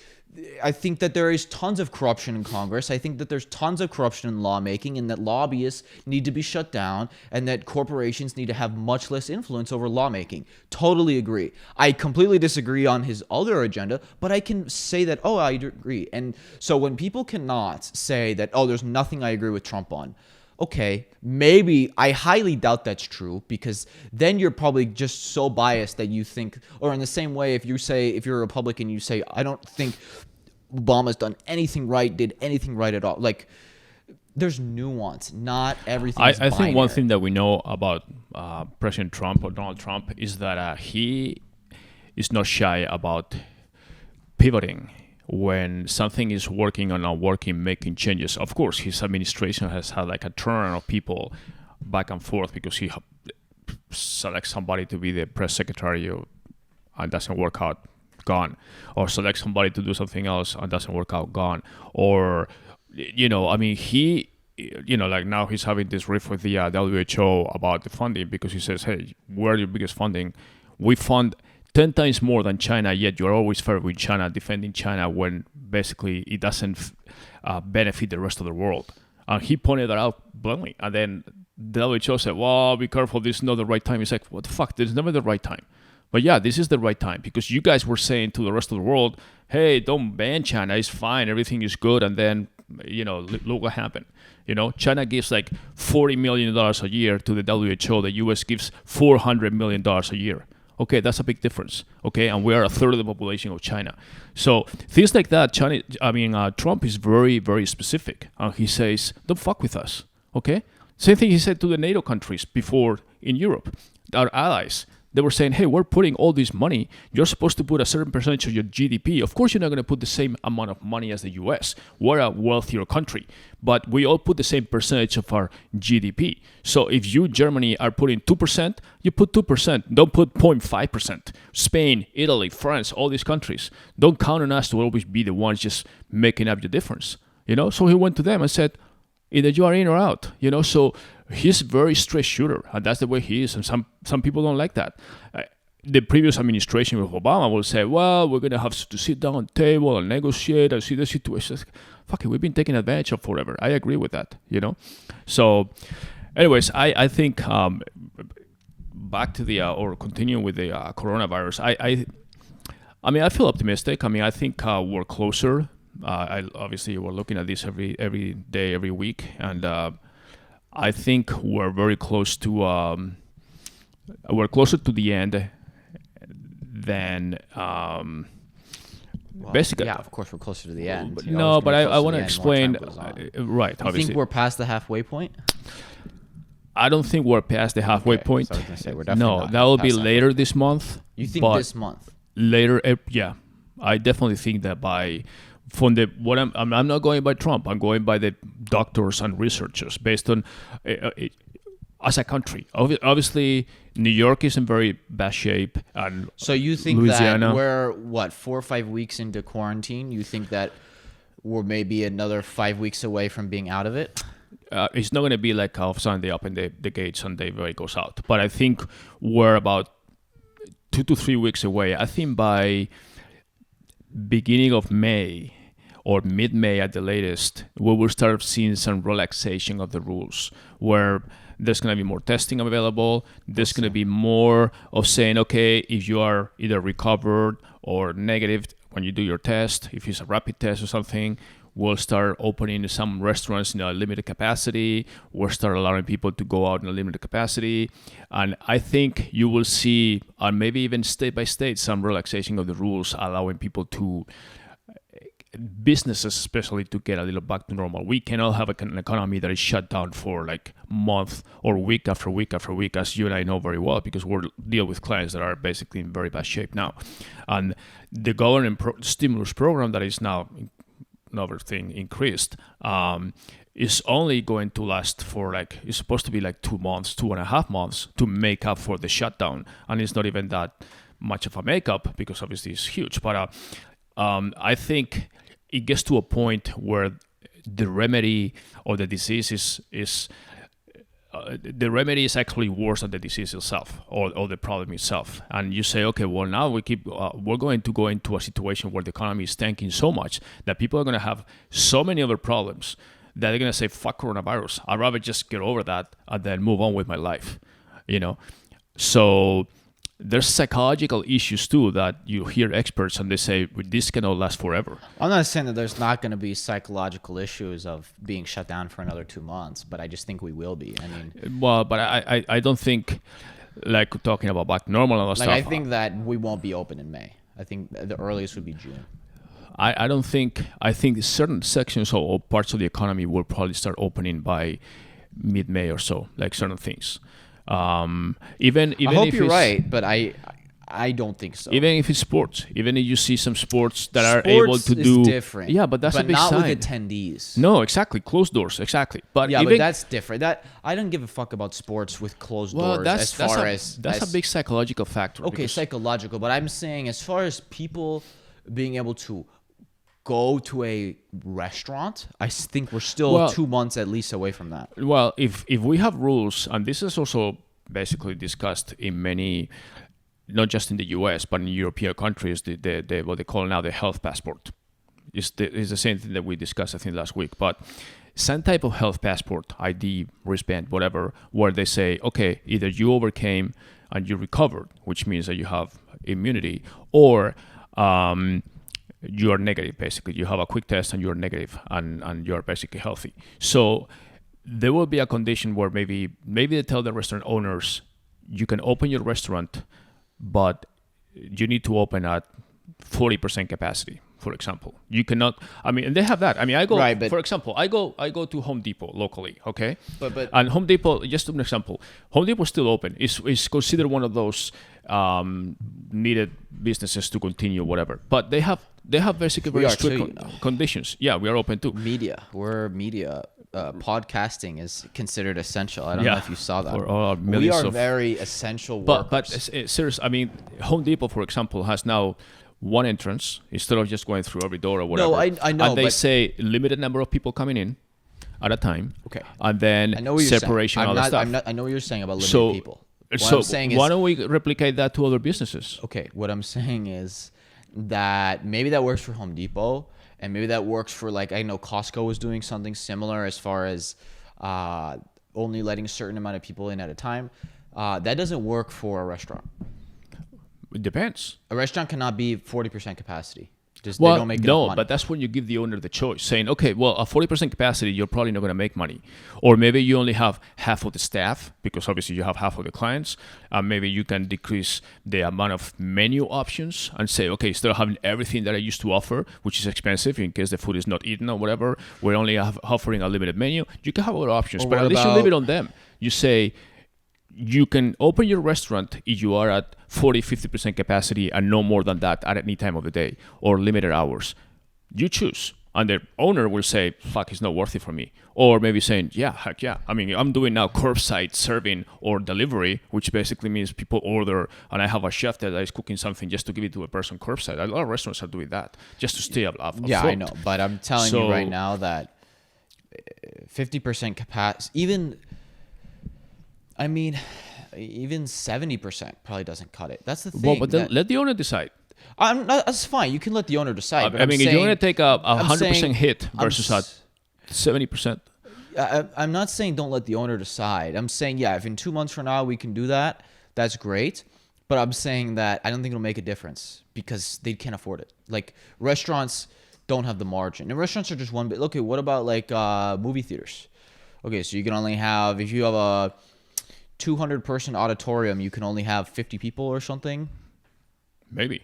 I think that there is tons of corruption in Congress. I think that there's tons of corruption in lawmaking, and that lobbyists need to be shut down, and that corporations need to have much less influence over lawmaking. Totally agree. I completely disagree on his other agenda, but I can say that, I agree. And so when people cannot say that, there's nothing I agree with Trump on, okay, maybe I highly doubt that's true, because then you're probably just so biased that you think, or in the same way, if you're a Republican, you say, I don't think Obama's done anything right, did anything right at all. Like, there's nuance. Not everything is I think binary. one thing that we know about President Trump or Donald Trump is that he is not shy about pivoting when something is working or not working, making changes. Of course, his administration has had like a turn of people back and forth because he selects somebody to be the press secretary and doesn't work out, gone. Or select somebody to do something else and doesn't work out, gone. Or, he, like now he's having this riff with the WHO about the funding because he says, hey, we're your biggest funding. We fund 10 times more than China, yet you're always fair with China, defending China when basically it doesn't benefit the rest of the world. And he pointed that out bluntly. And then the W.H.O said, well, be careful, this is not the right time. He's like, what the fuck, there's never the right time. But yeah, this is the right time because you guys were saying to the rest of the world, hey, don't ban China, it's fine, everything is good. And then, look what happened. China gives like $40 million a year to the WHO. The U.S. gives $400 million a year. Okay, that's a big difference. Okay, and we are a third of the population of China. So things like that, Trump is very, very specific. He says, don't fuck with us. Okay? Same thing he said to the NATO countries before in Europe, our allies. They were saying, hey, we're putting all this money. You're supposed to put a certain percentage of your GDP. Of course, you're not going to put the same amount of money as the US. We're a wealthier country, but we all put the same percentage of our GDP. So if you, Germany, are putting 2%, you put 2%. Don't put 0.5%. Spain, Italy, France, all these countries. Don't count on us to always be the ones just making up the difference. So he went to them and said, either you are in or out. So he's a very straight shooter, and that's the way he is. And some people don't like that. The previous administration with Obama will say, well, we're going to have to sit down on the table and negotiate and see the situation. Fuck it, we've been taken advantage of forever. I agree with that, So anyways, I think back to the, or continuing with the coronavirus, I feel optimistic. I think we're closer. Obviously, we're looking at this every day, every week, and I think we're very close to we're closer to the end than basically. Yeah, of course, we're closer to the end. No, but I want to explain. Right, you obviously. think we're past the halfway point? I don't think we're past the halfway point. So I was gonna say, we're definitely not that will be past later this month. You think this month? Later, yeah. I definitely think that from I'm not going by Trump. I'm going by the doctors and researchers based on as a country. Obviously, New York is in very bad shape, and so you think Louisiana, that we're 4 or 5 weeks into quarantine? You think that we're maybe another 5 weeks away from being out of it? It's not going to be like all of a sudden they open the gates and the way goes out. But I think we're about 2 to 3 weeks away. I think by beginning of May or mid-May at the latest, we will start seeing some relaxation of the rules where there's going to be more testing available. There's going to be more of saying, okay, if you are either recovered or negative when you do your test, if it's a rapid test or something, we'll start opening some restaurants in a limited capacity. We'll start allowing people to go out in a limited capacity. And I think you will see, and maybe even state by state, some relaxation of the rules, allowing people to, businesses especially, to get a little back to normal. We cannot have an economy that is shut down for like month or week after week after week, as you and I know very well, because we're dealing with clients that are basically in very bad shape now. And the government stimulus program that is now another thing increased is only going to last for it's supposed to be like 2 months, 2.5 months to make up for the shutdown. And it's not even that much of a makeup because obviously it's huge. But I think it gets to a point where the remedy or the disease is the remedy is actually worse than the disease itself or the problem itself. And you say, okay, well, now we're going to go into a situation where the economy is tanking so much that people are going to have so many other problems that they're going to say, fuck coronavirus. I'd rather just get over that and then move on with my life, So there's psychological issues too that you hear experts and they say, this cannot last forever. I'm not saying that there's not going to be psychological issues of being shut down for another 2 months, but I just think we will be. Well, but I don't think, like talking about back to normal and all that stuff. I think that we won't be open in May. I think the earliest would be June. I don't think, I think certain sections or parts of the economy will probably start opening by mid-May or so, like certain things. Even I hope if you're right, but I don't think so. Even if it's sports, even if you see some sports that are able to do different. Yeah, but that's a big not sign. with attendees. No, exactly, closed doors, exactly. But yeah, even, but that's different. That I don't give a fuck about sports with closed doors. That's a big psychological factor. Okay, psychological, but I'm saying as far as people being able to go to a restaurant, I think we're still 2 months at least away from that. Well, if we have rules, and this is also basically discussed in many, not just in the US, but in European countries, the what they call now the health passport. It's the same thing that we discussed, I think, last week. But some type of health passport, ID, wristband, whatever, where they say, okay, either you overcame and you recovered, which means that you have immunity, or you are negative, basically. You have a quick test and you're negative and you're basically healthy. So there will be a condition where maybe they tell the restaurant owners, you can open your restaurant, but you need to open at 40% capacity, for example. You cannot. I mean, and they have that. I mean, I go. Right, but- for example, I go to Home Depot locally. Okay. But- and Home Depot, just an example, Home Depot is still open. It's considered one of those needed businesses to continue, whatever. But they have basically very are strict too, you know. conditions. Yeah, we are open too. We're media. Podcasting is considered essential. I don't know Yeah, if you saw that. for all our We millions are of- very essential But workers. serious. I mean, Home Depot, for example, has now one entrance instead of just going through every door or whatever. No, I know, And they but- say limited number of people coming in at a time. Okay. And then I know what you're separation, saying. all that stuff. I know what you're saying about limited so, people. What so I'm saying is, why don't we replicate that to other businesses? okay, what I'm saying is that maybe that works for Home Depot, and maybe that works for, like, I know Costco was doing something similar as far as only letting a certain amount of people in at a time. That doesn't work for a restaurant. It depends. A restaurant cannot be 40% capacity. Just Well, they don't make enough no, money. but that's when you give the owner the choice, saying, okay, well, at 40% capacity, you're probably not going to make money. Or maybe you only have half of the staff, because obviously you have half of the clients. Maybe you can decrease the amount of menu options and say, okay, instead of having everything that I used to offer, which is expensive in case the food is not eaten or whatever, we're only offering a limited menu. You can have other options, Or but what at least you leave about- it on them. You say, you can open your restaurant if you are at 40-50% capacity and no more than that at any time of the day, or limited hours. You choose. And the owner will say, fuck, it's not worth it for me. Or maybe saying, yeah, heck yeah. I mean, I'm doing now curbside serving or delivery, which basically means people order and I have a chef that is cooking something just to give it to a person curbside. A lot of restaurants are doing that just to stay afloat. Yeah, I know, but I'm telling you So- right now that 50% capacity, even 70% probably doesn't cut it. That's the thing. Well, but then let the owner decide. That's fine. You can let the owner decide. But I mean, if you're going to take a I'm 100% saying- hit I'm versus a 70%. I'm not saying don't let the owner decide. I'm saying, yeah, if in 2 months from now we can do that, that's great. But I'm saying that I don't think it'll make a difference because they can't afford it. Like, restaurants don't have the margin. And restaurants are just one bit. Okay, what about, like, movie theaters? Okay, so you can only have, if you have a 200-person auditorium, you can only have 50 people or something. Maybe.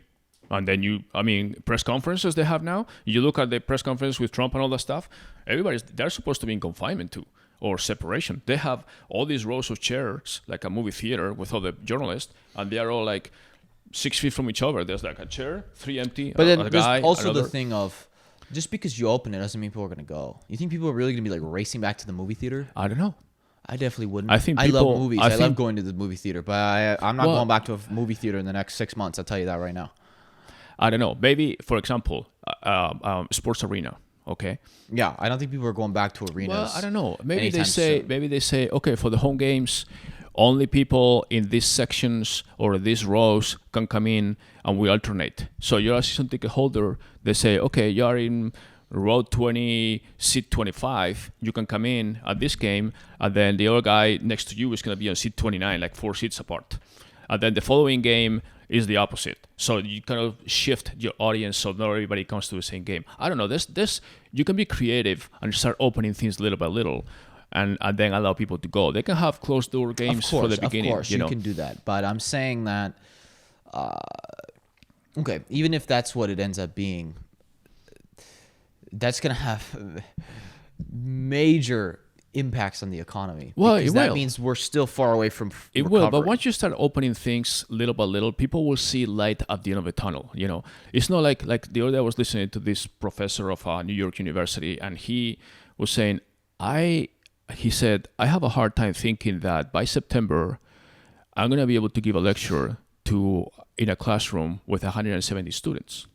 And then press conferences they have now, you look at the press conference with Trump and all that stuff, they're supposed to be in confinement too, or separation. They have all these rows of chairs, like a movie theater with all the journalists, and they are all like 6 feet from each other. There's like a chair, 3 empty, But then a there's guy, also another. the thing of, just because you open it doesn't mean people are going to go. You think people are really going to be, like, racing back to the movie theater? I don't know. I definitely wouldn't. I think I love people- movies. I I love think- going to the movie theater, but I'm not Well- going back to a movie theater in the next 6 months. I'll tell you that right now. I don't know. Maybe, for example, sports arena. Okay. Yeah, I don't think people are going back to arenas. Well, I don't know. Maybe anytime they soon. say, okay, for the home games, only people in these sections or these rows can come in, and we alternate. So you're a season ticket holder. They say, okay, you're in row 20, seat 25. You can come in at this game, and then the other guy next to you is going to be on seat 29, like 4 seats apart. And then the following game is the opposite. So you kind of shift your audience so not everybody comes to the same game. I don't know. This you can be creative and start opening things little by little, and then allow people to go. They can have closed door games for the beginning. Of course, you can do that. But I'm saying that, okay, even if that's what it ends up being, that's going to have major impacts on the economy. Well, because it that will. means we're still far away from It will, but recovering. once you start opening things little by little, people will see light at the end of the tunnel. You know, it's not like the other day I was listening to this professor of New York University, and he was saying, he said, I have a hard time thinking that by September, I'm going to be able to give a lecture in a classroom with 170 students.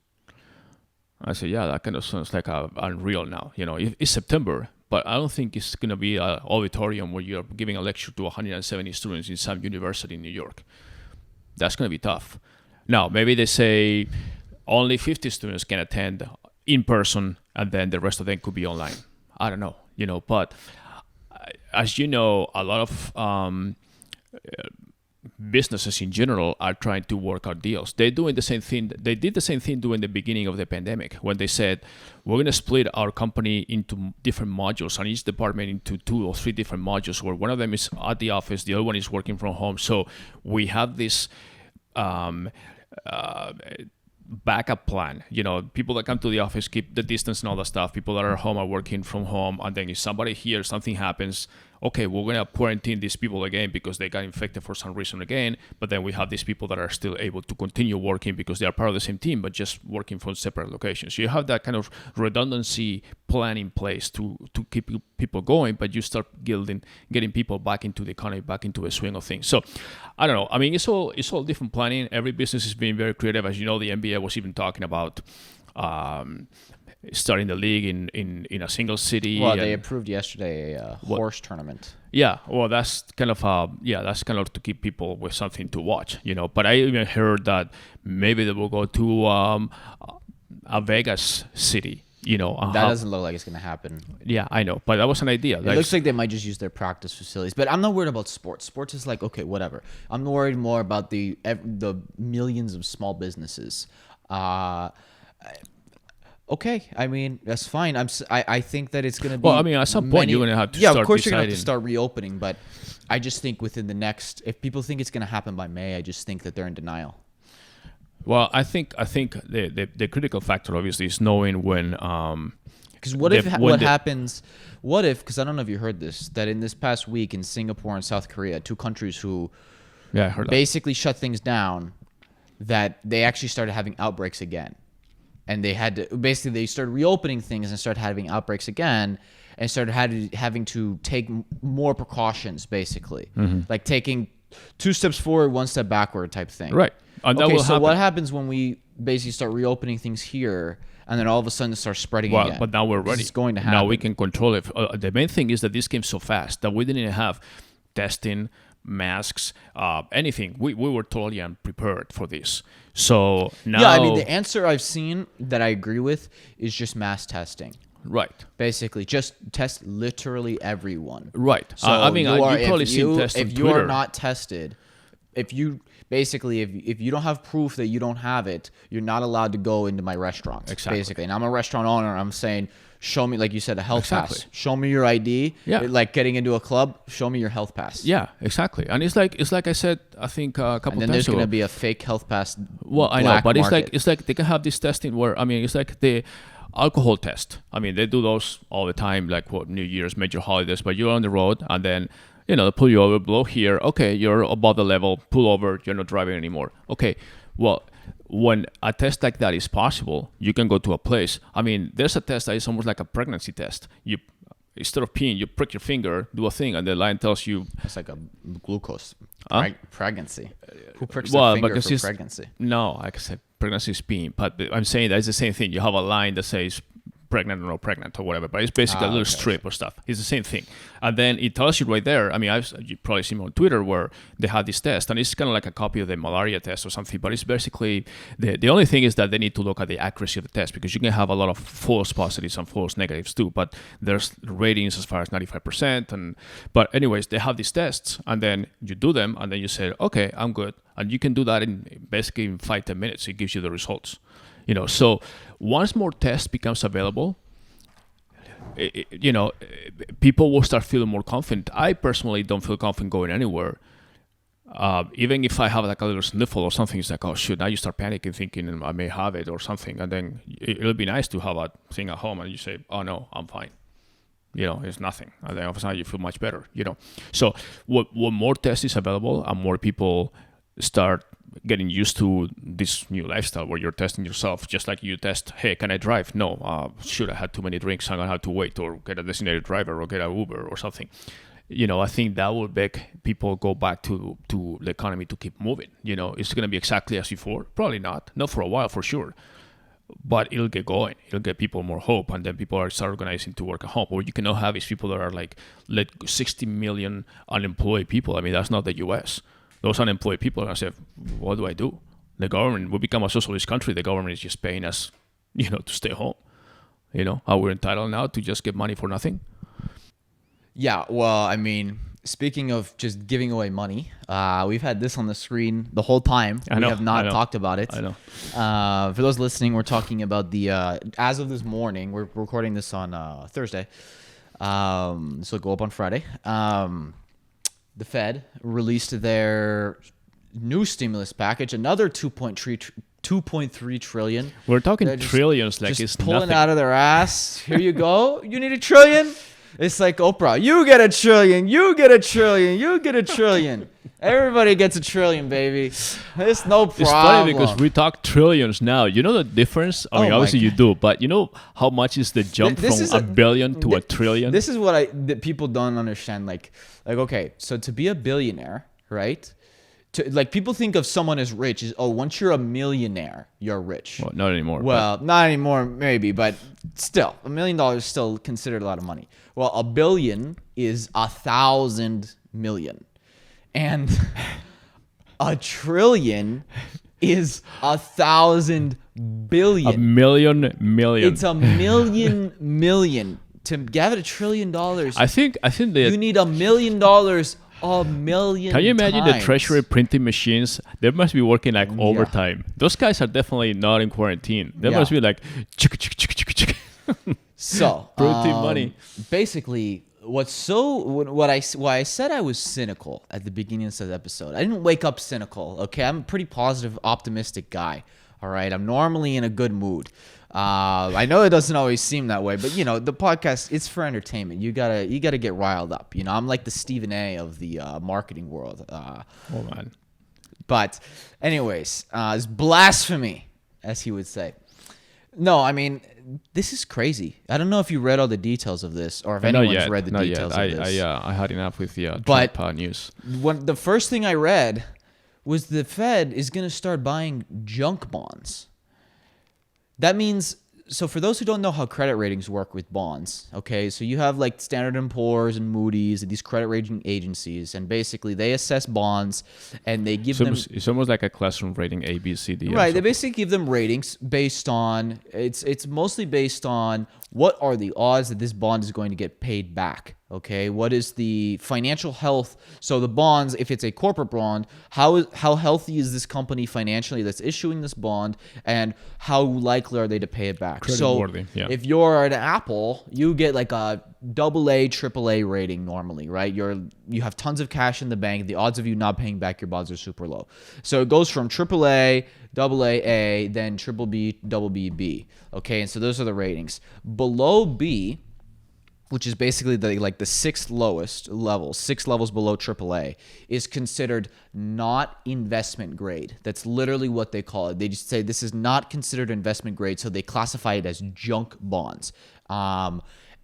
I said, yeah, that kind of sounds like unreal now. You know, it's September, but I don't think it's going to be an auditorium where you're giving a lecture to 170 students in some university in New York. That's going to be tough. Now, maybe they say only 50 students can attend in person, and then the rest of them could be online. I don't know, but as you know, a lot of businesses in general are trying to work out deals. They're doing the same thing. They did the same thing during the beginning of the pandemic when they said, we're going to split our company into different modules and each department into 2 or 3 different modules where one of them is at the office, the other one is working from home. So we have this backup plan. People that come to the office keep the distance and all that stuff. People that are home are working from home, and then if somebody here, something happens, okay, we're gonna quarantine these people again because they got infected for some reason again. But then we have these people that are still able to continue working because they are part of the same team, but just working from separate locations. So you have that kind of redundancy plan in place to keep people going, but you start getting people back into the economy, back into a swing of things. So I don't know. I mean, it's all different planning. Every business is being very creative. As you know, the NBA was even talking about starting the league in a single city. Well, they approved yesterday a horse tournament. Yeah, well, that's kind of to keep people with something to watch, But I even heard that maybe they will go to a Vegas city, That doesn't look like it's going to happen. Yeah, I know, but that was an idea. It looks like they might just use their practice facilities. But I'm not worried about sports. Sports is like, okay, whatever. I'm worried more about the millions of small businesses. Okay, I mean, that's fine. I think that it's going to be... Well, I mean, at some point, you're going to have to start Yeah, of course deciding. you're going to have to start reopening, but I just think within the next... If people think it's going to happen by May, I just think that they're in denial. Well, I think the critical factor, obviously, is knowing when... Because what happens... What if, because I don't know if you heard this, that in this past week in Singapore and South Korea, two countries who I heard basically shut things down, that they actually started having outbreaks again. And they had to they started reopening things and started having outbreaks again, and started having to take more precautions, basically, like taking 2 steps forward, 1 step backward type thing. Right. And that will happen. What happens when we basically start reopening things here, and then all of a sudden it starts spreading again? But now we're ready. It's going to happen. Now we can control it. The main thing is that this came so fast that we didn't have testing, masks, anything. We were totally unprepared for this. So now... Yeah, I mean, the answer I've seen that I agree with is just mass testing. Right. Basically, just test literally everyone. Right. So I mean, you probably seen tests on if you Twitter. are not tested, if you don't have proof that you don't have it, you're not allowed to go into my restaurant. Exactly. Basically, and I'm a restaurant owner. I'm saying, show me, like you said, a health Exactly. pass. Show me your ID. Yeah. Like getting into a club, show me your health pass. Yeah, exactly. And it's like I said, I think a couple And then times there's ago. going to be a fake health pass. Well, I know, black but market. it's like they can have this testing where, I mean, it's like the alcohol test. I mean, they do those all the time, like New Year's, major holidays, but you're on the road and then, they pull you over, blow here. Okay, you're above the level, pull over, you're not driving anymore. Okay, well, when a test like that is possible, you can go to a place. I mean, there's a test that is almost like a pregnancy test. You, instead of peeing, you prick your finger, do a thing, and the line tells you... It's like a glucose pregnancy. Who pricks Well, their finger because for pregnancy? No, like I said, pregnancy is peeing. But I'm saying that it's the same thing. You have a line that says pregnant or not pregnant or whatever, but it's basically a little strip or stuff. It's the same thing. And then it tells you right there. I mean, you've probably seen on Twitter where they have this test, and it's kind of like a copy of the malaria test or something, but it's basically, the only thing is that they need to look at the accuracy of the test, because you can have a lot of false positives and false negatives too, but there's ratings as far as 95%. But anyways, they have these tests, and then you do them, and then you say, okay, I'm good. And you can do that in 5-10 minutes. It gives you the results. So once more tests becomes available, people will start feeling more confident. I personally don't feel confident going anywhere. Even if I have like a little sniffle or something, it's like, oh shoot, now you start panicking, thinking I may have it or something. And then it'll be nice to have a thing at home and you say, oh no, I'm fine. It's nothing. And then all of a sudden you feel much better, So what more tests is available and more people start getting used to this new lifestyle where you're testing yourself, just like you test, hey, can I drive? No, shoot, I had too many drinks, I'm gonna have to wait or get a designated driver or get an Uber or something. I think that will make people go back to the economy to keep moving. It's gonna be exactly as before, probably not for a while for sure, but it'll get going. It'll get people more hope, and then people are start organizing to work at home. Or you can now have these people that are like 60 million unemployed people. I mean, that's not the U.S. Those unemployed people are going to say, what do I do? The government, we become a socialist country. The government is just paying us, to stay home. Are we entitled now to just get money for nothing? Yeah, well, I mean, speaking of just giving away money, we've had this on the screen the whole time. We have not talked about it. I know. For those listening, we're talking about the, as of this morning, we're recording this on Thursday. This will go up on Friday. The Fed released their new stimulus package, another $2.3 2.3 trillion. We're talking They're just- trillions, like just it's pulling nothing. out of their ass. Here you go. You need $1 trillion? It's like Oprah. You get $1 trillion. You get $1 trillion. You get $1 trillion. Everybody gets $1 trillion, baby. It's no problem. It's funny because we talk trillions now. You know the difference? I mean, my obviously you do, but you know how much is the jump This from is a billion to a trillion? This is what that people don't understand. Like, okay, so to be a billionaire, right? Like people think of someone as rich is once you're a millionaire, you're rich. Well, not anymore. Well, not anymore, maybe, but still, $1 million is still considered a lot of money. Well, a billion is 1,000 million, and $1 trillion is 1,000 billion. a million. It's a million. To get $1 trillion, I think they. you need $1 million. $1 million. Can you imagine the times. treasury printing machines? They must be working like overtime. Those guys are definitely not in quarantine. They Yeah. must be like chicka, chicka, chicka, chicka, chicka. So Printing money. Basically, why I said I was cynical at the beginning of the episode. I didn't wake up cynical. Okay, I'm a pretty positive, optimistic guy. All right, I'm normally in a good mood. I know it doesn't always seem that way, but you know the podcast it's for entertainment. You gotta get riled up. You know, I'm like the Stephen A. of the marketing world. Oh man. But anyways, it's blasphemy, as he would say. No, I mean, this is crazy. I don't know if you read all the details of this or if anyone's read the Not details yet. of this. I had enough with the But- Trump news. When the first thing I read was the Fed is going to start buying junk bonds. That means, so for those who don't know how credit ratings work with bonds, okay, so you have like Standard & Poor's and Moody's and these credit rating agencies, and basically they assess bonds and they give them... It's almost like a classroom rating A, B, C, D. Right, they basically give them ratings based on, it's mostly based on what are the odds that this bond is going to get paid back, okay? What is the financial health? So the bonds, if it's a corporate bond, how healthy is this company financially that's issuing this bond, and how likely are they to pay it back? So Creditworthy, yeah. if you're an Apple, you get like a AA, AAA rating normally, right? You have tons of cash in the bank. The odds of you not paying back your bonds are super low. So it goes from AAA, AA, then BBB, BBB. Okay, and so those are the ratings. Below B, which is basically the sixth lowest level, 6 levels below AAA, is considered not investment grade. That's literally what they call it. They just say this is not considered investment grade, so they classify it as junk bonds.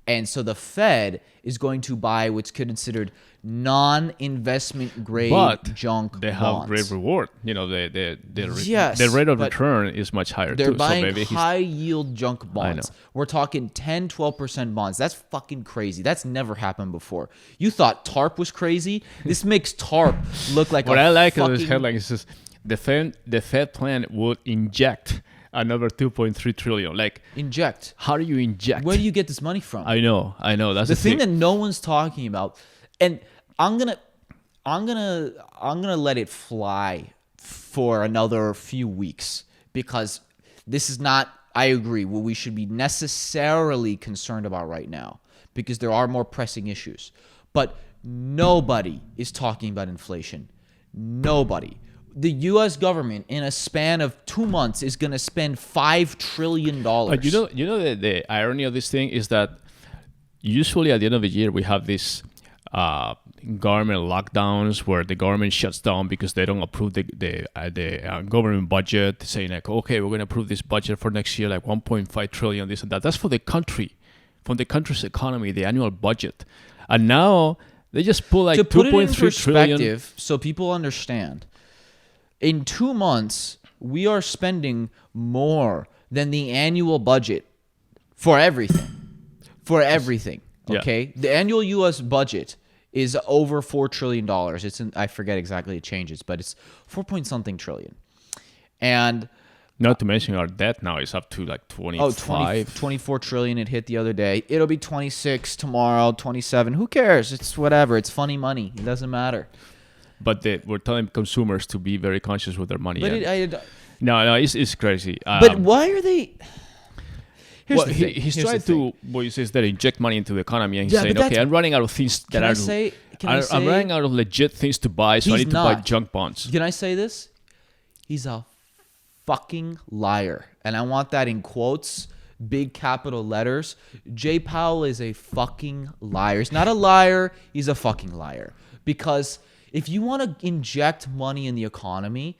And so the Fed is going to buy what's considered non-investment grade But junk they have bonds. great reward. You know, Yes, the rate of but return is much higher They're too. buying So maybe high-yield junk bonds. know. We're talking 10, 12% bonds. That's fucking crazy. That's never happened before. You thought TARP was crazy? This makes TARP look like what a I like fucking... of this headline is just the Fed plan would inject another 2.3 trillion. Like, Inject. how do you inject? Where do you get this money from? I know. That's The thing that no one's talking about, and I'm gonna let it fly for another few weeks because this is not, I agree, what we should be necessarily concerned about right now because there are more pressing issues. But nobody is talking about inflation. Nobody. The U.S. government in a span of 2 months is going to spend $5 trillion. But you know the irony of this thing is that usually at the end of the year we have this government lockdowns where the government shuts down because they don't approve the government budget, saying like, okay, we're going to approve this budget for next year, like 1.5 trillion, this and that. That's for the country, from the country's economy, the annual budget. And now they just pull like to put it in 2.3 perspective, trillion. so people understand, in 2 months, we are spending more than the annual budget for everything. For everything. Yeah. Okay? The annual U.S. budget is over $4 trillion. It's I forget exactly, it changes, but it's 4-point-something trillion. And Not to mention our debt now is up to like 25. 24 trillion it hit the other day. It'll be 26 tomorrow, 27. Who cares? It's whatever. It's funny money. It doesn't matter. But we're telling consumers to be very conscious with their money. But and- no, it's crazy. but why are they... Here's Well, the thing. he's Here's trying the thing. to, what he says, that inject money into the economy, and he's Yeah, saying, but okay, that's- I'm running out of things that Can are. I say... I'm running out of legit things to buy, so I He's need to buy not. junk bonds. Can I say this? He's a fucking liar. And I want that in quotes, big capital letters. Jay Powell is a fucking liar. He's not a liar. He's a fucking liar. Because if you want to inject money in the economy,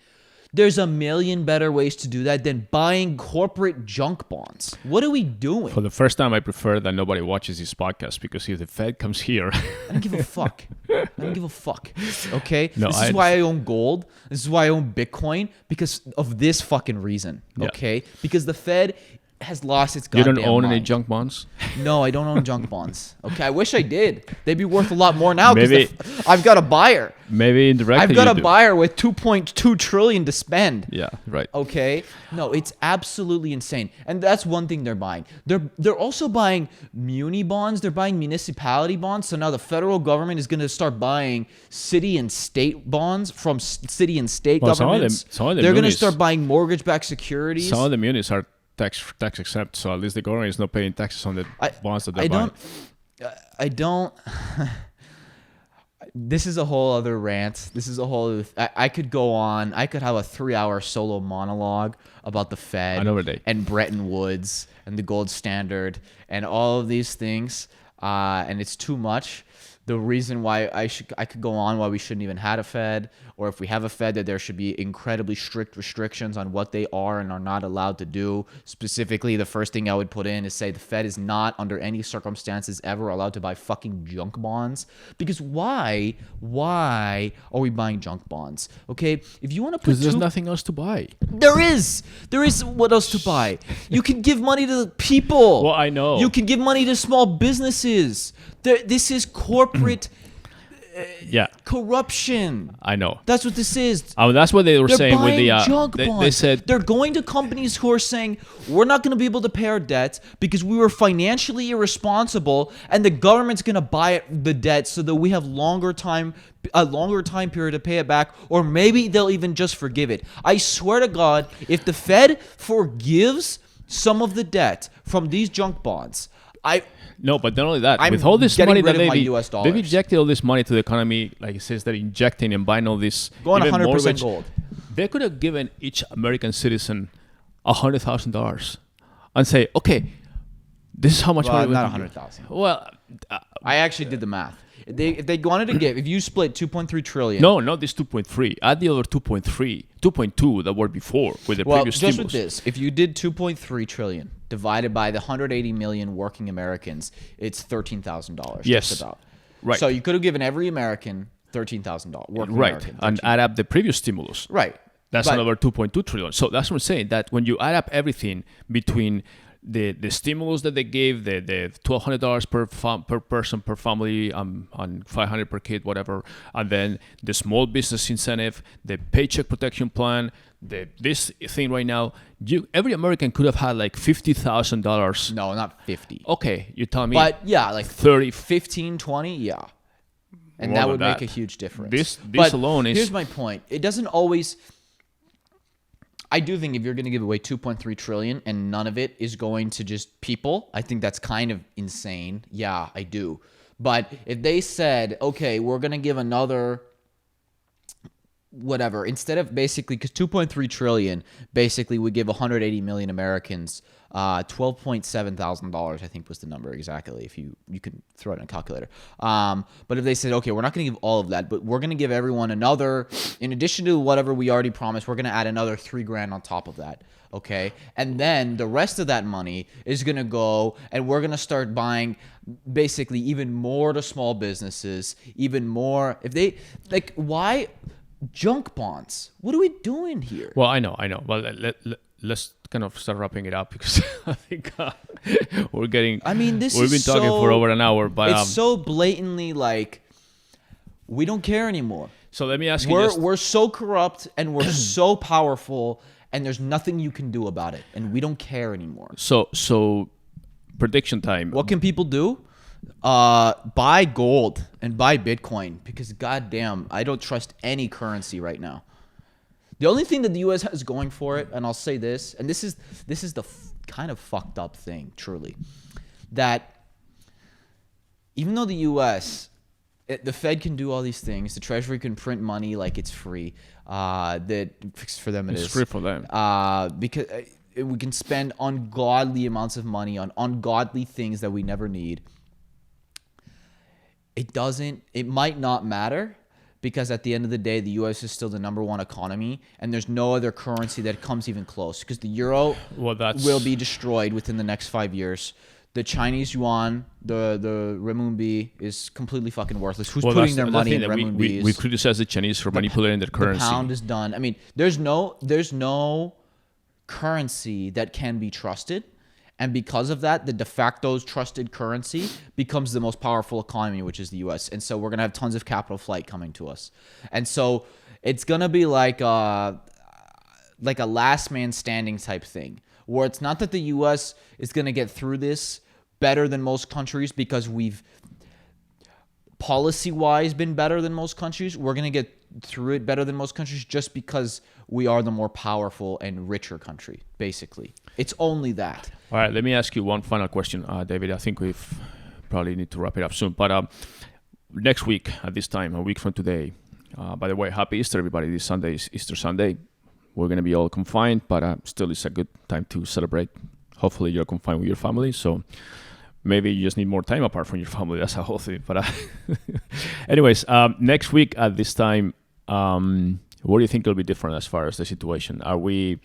there's a million better ways to do that than buying corporate junk bonds. What are we doing? For the first time, I prefer that nobody watches this podcast, because if the Fed comes here, I don't give a fuck. I don't give a fuck. Okay? No, this is why I own gold. This is why I own Bitcoin, because of this fucking reason. Okay? Because the Fed has lost its goddamn mind. You don't own any junk bonds? No, I don't own junk bonds. Okay, I wish I did. They'd be worth a lot more now Maybe- because I've got a buyer. Maybe indirectly I've got you a do. buyer with 2.2 trillion to spend. Yeah, right. Okay? No, it's absolutely insane. And that's one thing they're buying. They're also buying muni bonds. They're buying municipality bonds. So now the federal government is going to start buying city and state bonds from city and state Well, governments. some of the They're going to munis- start buying mortgage-backed securities. Some of the munis are tax exempt, so at least the government is not paying taxes on the bonds that they're buying. I don't. This is a whole other rant. This is a whole. I could go on. I could have a 3-hour solo monologue about the Fed Another day. and Bretton Woods and the gold standard and all of these things. And it's too much. The reason why I could go on why we shouldn't even had a Fed, or if we have a Fed, that there should be incredibly strict restrictions on what they are and are not allowed to do. Specifically, the first thing I would put in is say the Fed is not under any circumstances ever allowed to buy fucking junk bonds. Because why are we buying junk bonds? Okay, if you want to put Because there's nothing else to buy. there is what else to buy. You can give money to the people. Well, I know. You can give money to small businesses. This is corporate Yeah, corruption. I know. That's what this is. That's what they were They're saying with buying the. junk They bonds. said they're going to companies who are saying we're not going to be able to pay our debts because we were financially irresponsible, and the government's going to buy the debt so that we have a longer time period to pay it back, or maybe they'll even just forgive it. I swear to God, if the Fed forgives some of the debt from these junk bonds, no, but not only that. I'm with all this getting money rid that of my US dollars. they've injected all this money to the economy, like it says, they're injecting and buying all this. Going even 100% mortgage. gold. They could have given each American citizen $100,000 and say, okay, this is how much money. not we can give. 100,000. Well, I actually did the math. If they wanted to give, if you split 2.3 trillion. no, not this 2.3. Add the other 2.2 that were before with the Well, previous just stimulus. with this, if you did 2.3 trillion divided by the 180 million working Americans, it's $13,000. Yes. Just about. Right. So you could have given every American $13,000. Working Right, American, and 13. add up the previous stimulus. Right. That's But- another 2.2 trillion. So that's what I'm saying, that when you add up everything between the stimulus that they gave, the $1,200 per person per family, on $500 per kid, whatever, and then the small business incentive, the paycheck protection plan, this thing right now, every American could have had like $50,000. No, not 50. Okay, you tell me. But yeah, like 30. 15, 20, yeah. And More that than would make that. a huge difference. This But alone is. Here's my point. It doesn't always. I do think if you're going to give away 2.3 trillion and none of it is going to just people, I think that's kind of insane. Yeah, I do. But if they said, okay, we're going to give another whatever, instead of basically, because 2.3 trillion basically would give 180 million Americans $12,700, I think was the number exactly, if you can throw it in a calculator. But if they said, okay, we're not going to give all of that, but we're going to give everyone another, in addition to whatever we already promised, we're going to add another $3,000 on top of that. Okay. And then the rest of that money is going to go, and we're going to start buying basically even more to small businesses, even more. If they, like, why junk bonds? What are we doing here? Well, I know. Well, let's kind of start wrapping it up, because I think we're getting. I mean, we've been talking for over an hour, but it's so blatantly like we don't care anymore. So let me ask you. We're so corrupt and we're so powerful, and there's nothing you can do about it, and we don't care anymore. So prediction time. What can people do? Buy gold and buy Bitcoin, because goddamn, I don't trust any currency right now. The only thing that the U.S. has going for it, and I'll say this, and this is the kind of fucked up thing, truly, that even though the U.S. The Fed can do all these things. The Treasury can print money like it's free. For them it is. It's free for them. Because we can spend ungodly amounts of money on ungodly things that we never need. It might not matter, because at the end of the day, the U.S. is still the number one economy, and there's no other currency that comes even close, because the euro will be destroyed within the next 5 years. The Chinese yuan, the renminbi is completely fucking worthless. Who's putting their money in renminbi? We criticize the Chinese for manipulating their currency. The pound is done. I mean, there's no currency that can be trusted. And because of that, the de facto trusted currency becomes the most powerful economy, which is the U.S. And so we're going to have tons of capital flight coming to us. And so it's going to be like a last man standing type thing, where it's not that the U.S. is going to get through this better than most countries because we've policy-wise been better than most countries. We're going to get through it better than most countries just because we are the more powerful and richer country, basically. It's only that. All right, let me ask you one final question, David. I think we probably need to wrap it up soon. But next week at this time, a week from today, by the way, happy Easter, everybody. This Sunday is Easter Sunday. We're going to be all confined, but still it's a good time to celebrate. Hopefully you're confined with your family, so maybe you just need more time apart from your family. That's a whole thing. But anyways, next week at this time, what do you think will be different as far as the situation? Are we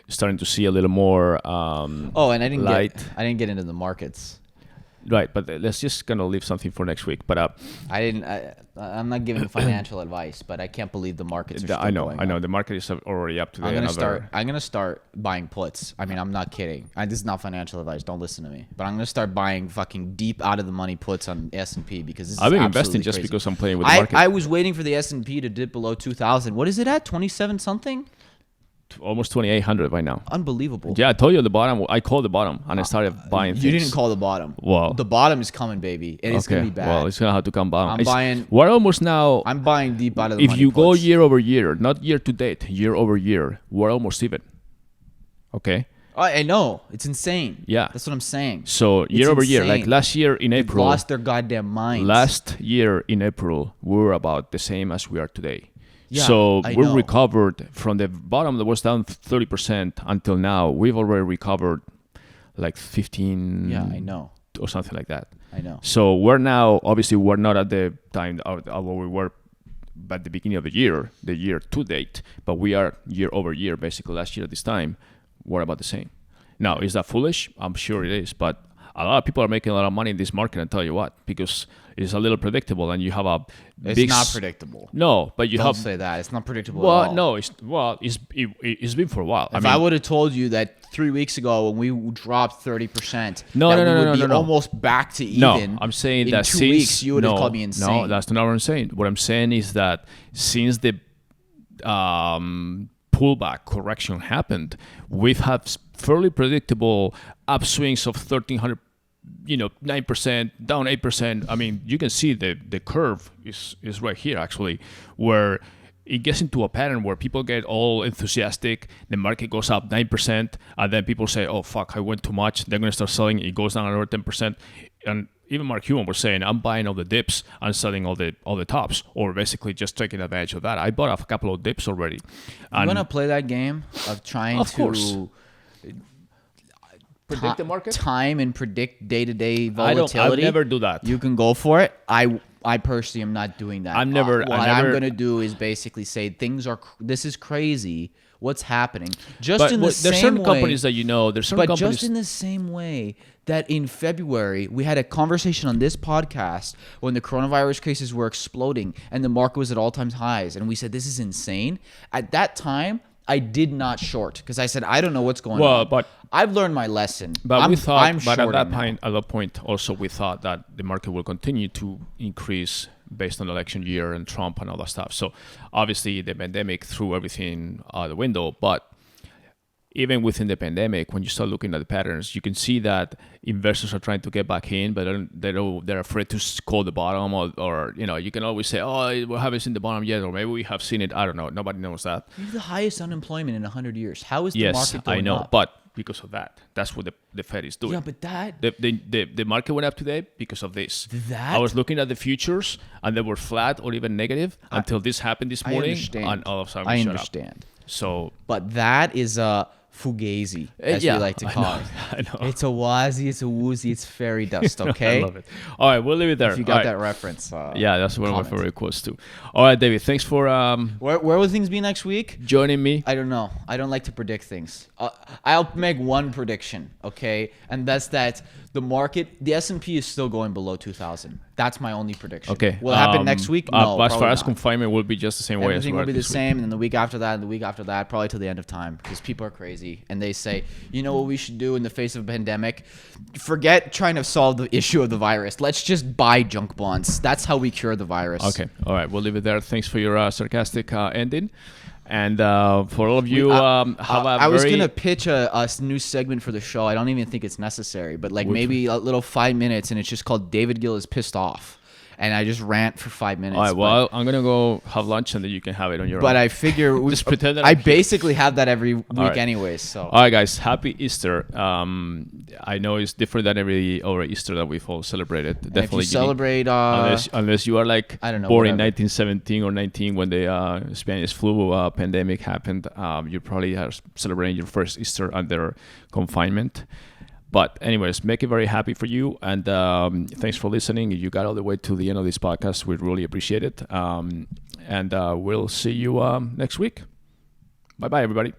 starting to see a little more and I didn't get into the markets. Right, but let's just kind of leave something for next week. But I'm not giving financial advice, but I can't believe the markets are still I know. up. The market is already up today. I'm gonna start buying puts. I mean, I'm not kidding. This is not financial advice. Don't listen to me. But I'm gonna start buying fucking deep out of the money puts on S&P because this is I've been investing just crazy. because I'm playing with the market. I was waiting for the S&P to dip below 2,000. What is it at? 27 something? Almost 2,800 right now. Unbelievable. Yeah, I told you the bottom. I called the bottom and I started buying things. You didn't call the bottom. Well, the bottom is coming, baby, and it's gonna be bad. Well, it's gonna have to come down. I'm buying deep out of the money. If you go puts. year over year, not year to date, year over year, we're almost even. Okay. I know, it's insane. Yeah, that's what I'm saying. So year over year, like last year in They've April, lost their goddamn minds. Last year in April, we were about the same as we are today. Yeah, so we know. recovered from the bottom that was down 30% until now. We've already recovered like 15. Yeah, I know. Or something like that. I know. So we're now, obviously, we're not at the time where we were at the beginning of the year to date, but we are year over year, basically last year at this time, we're about the same. Now, is that foolish? I'm sure it is, but a lot of people are making a lot of money in this market, and tell you what, because it's a little predictable, and you have a It's big not predictable. No, but you Don't say that. It's not predictable well, at all. no, it's been for a while. If I would have told you that 3 weeks ago when we dropped 30%, no, we would be almost back to even. No, I'm saying in that 2 since weeks you would have called me insane. No, that's not what I'm saying. What I'm saying is that since the pullback correction happened, we've had fairly predictable upswings of 1,300. 9%, down 8%. I mean, you can see the curve is right here, actually, where it gets into a pattern where people get all enthusiastic, the market goes up 9%, and then people say, oh, fuck, I went too much. They're going to start selling. It goes down another 10%. And even Mark Cuban was saying, I'm buying all the dips and selling all the tops, or basically just taking advantage of that. I bought a couple of dips already. You want to play that game of trying to... Predict the market? Time and predict day-to-day volatility. I'll never do that. You can go for it. I personally am not doing that. I'm going to do is basically say this is crazy. What's happening? Just in the same way. There's certain companies that there's certain companies. But just in the same way that in February we had a conversation on this podcast when the coronavirus cases were exploding and the market was at all-time highs, and we said this is insane. At that time, I did not short because I said I don't know what's going on. But I've learned my lesson. But we thought, but at that point, also we thought that the market will continue to increase based on the election year and Trump and all that stuff. So obviously the pandemic threw everything out the window. But even within the pandemic, when you start looking at the patterns, you can see that investors are trying to get back in, but they're afraid to call the bottom, or you can always say, oh, we haven't seen the bottom yet, or maybe we have seen it. I don't know. Nobody knows that. We have the highest unemployment in 100 years. How is the market going I know, up? but because of that. That's what the Fed is doing. Yeah, but that The market went up today because of this. That- I was looking at the futures and they were flat or even negative until this happened this morning. understand. And all of a sudden I we shut understand. up. So But that is a fugazi, as we like to call it. I know. It's a wazi, it's a woozy, it's fairy dust, okay? I love it. All right, we'll leave it there. If you All got right. that reference. Yeah, that's one of comment. my favorite quotes too. All right, David, thanks for Where will things be next week? joining me. I don't know. I don't like to predict things. I'll make one prediction, okay? And that's that the market, the S&P is still going below 2,000. That's my only prediction. Okay. Will it happen next week? No, But as far probably as not. confinement will be just the same way as Everything will well be the this week. same, and then the week after that, and the week after that, probably till the end of time, because people are crazy, and they say, you know what we should do in the face of a pandemic? Forget trying to solve the issue of the virus. Let's just buy junk bonds. That's how we cure the virus. Okay. All right. We'll leave it there. Thanks for your sarcastic ending. And for all of you, have a I was very- gonna pitch a new segment for the show. I don't even think it's necessary, but like maybe a little 5 minutes, and it's just called David Gill is pissed off, and I just rant for 5 minutes. All right. Well, I'm gonna go have lunch, and then you can have it on your but own. I figure Just pretend that I I'm here. basically have that every week right. anyways. So All right, guys. Happy Easter. I know it's different than every other Easter that we've all celebrated. and if Definitely you celebrate, unless you are like I don't know, born in whatever. 1917 or 19 when the Spanish flu pandemic happened, you probably are celebrating your first Easter under confinement. But anyways, make it very happy for you. And thanks for listening. If you got all the way to the end of this podcast, we really appreciate it. And we'll see you next week. Bye-bye, everybody.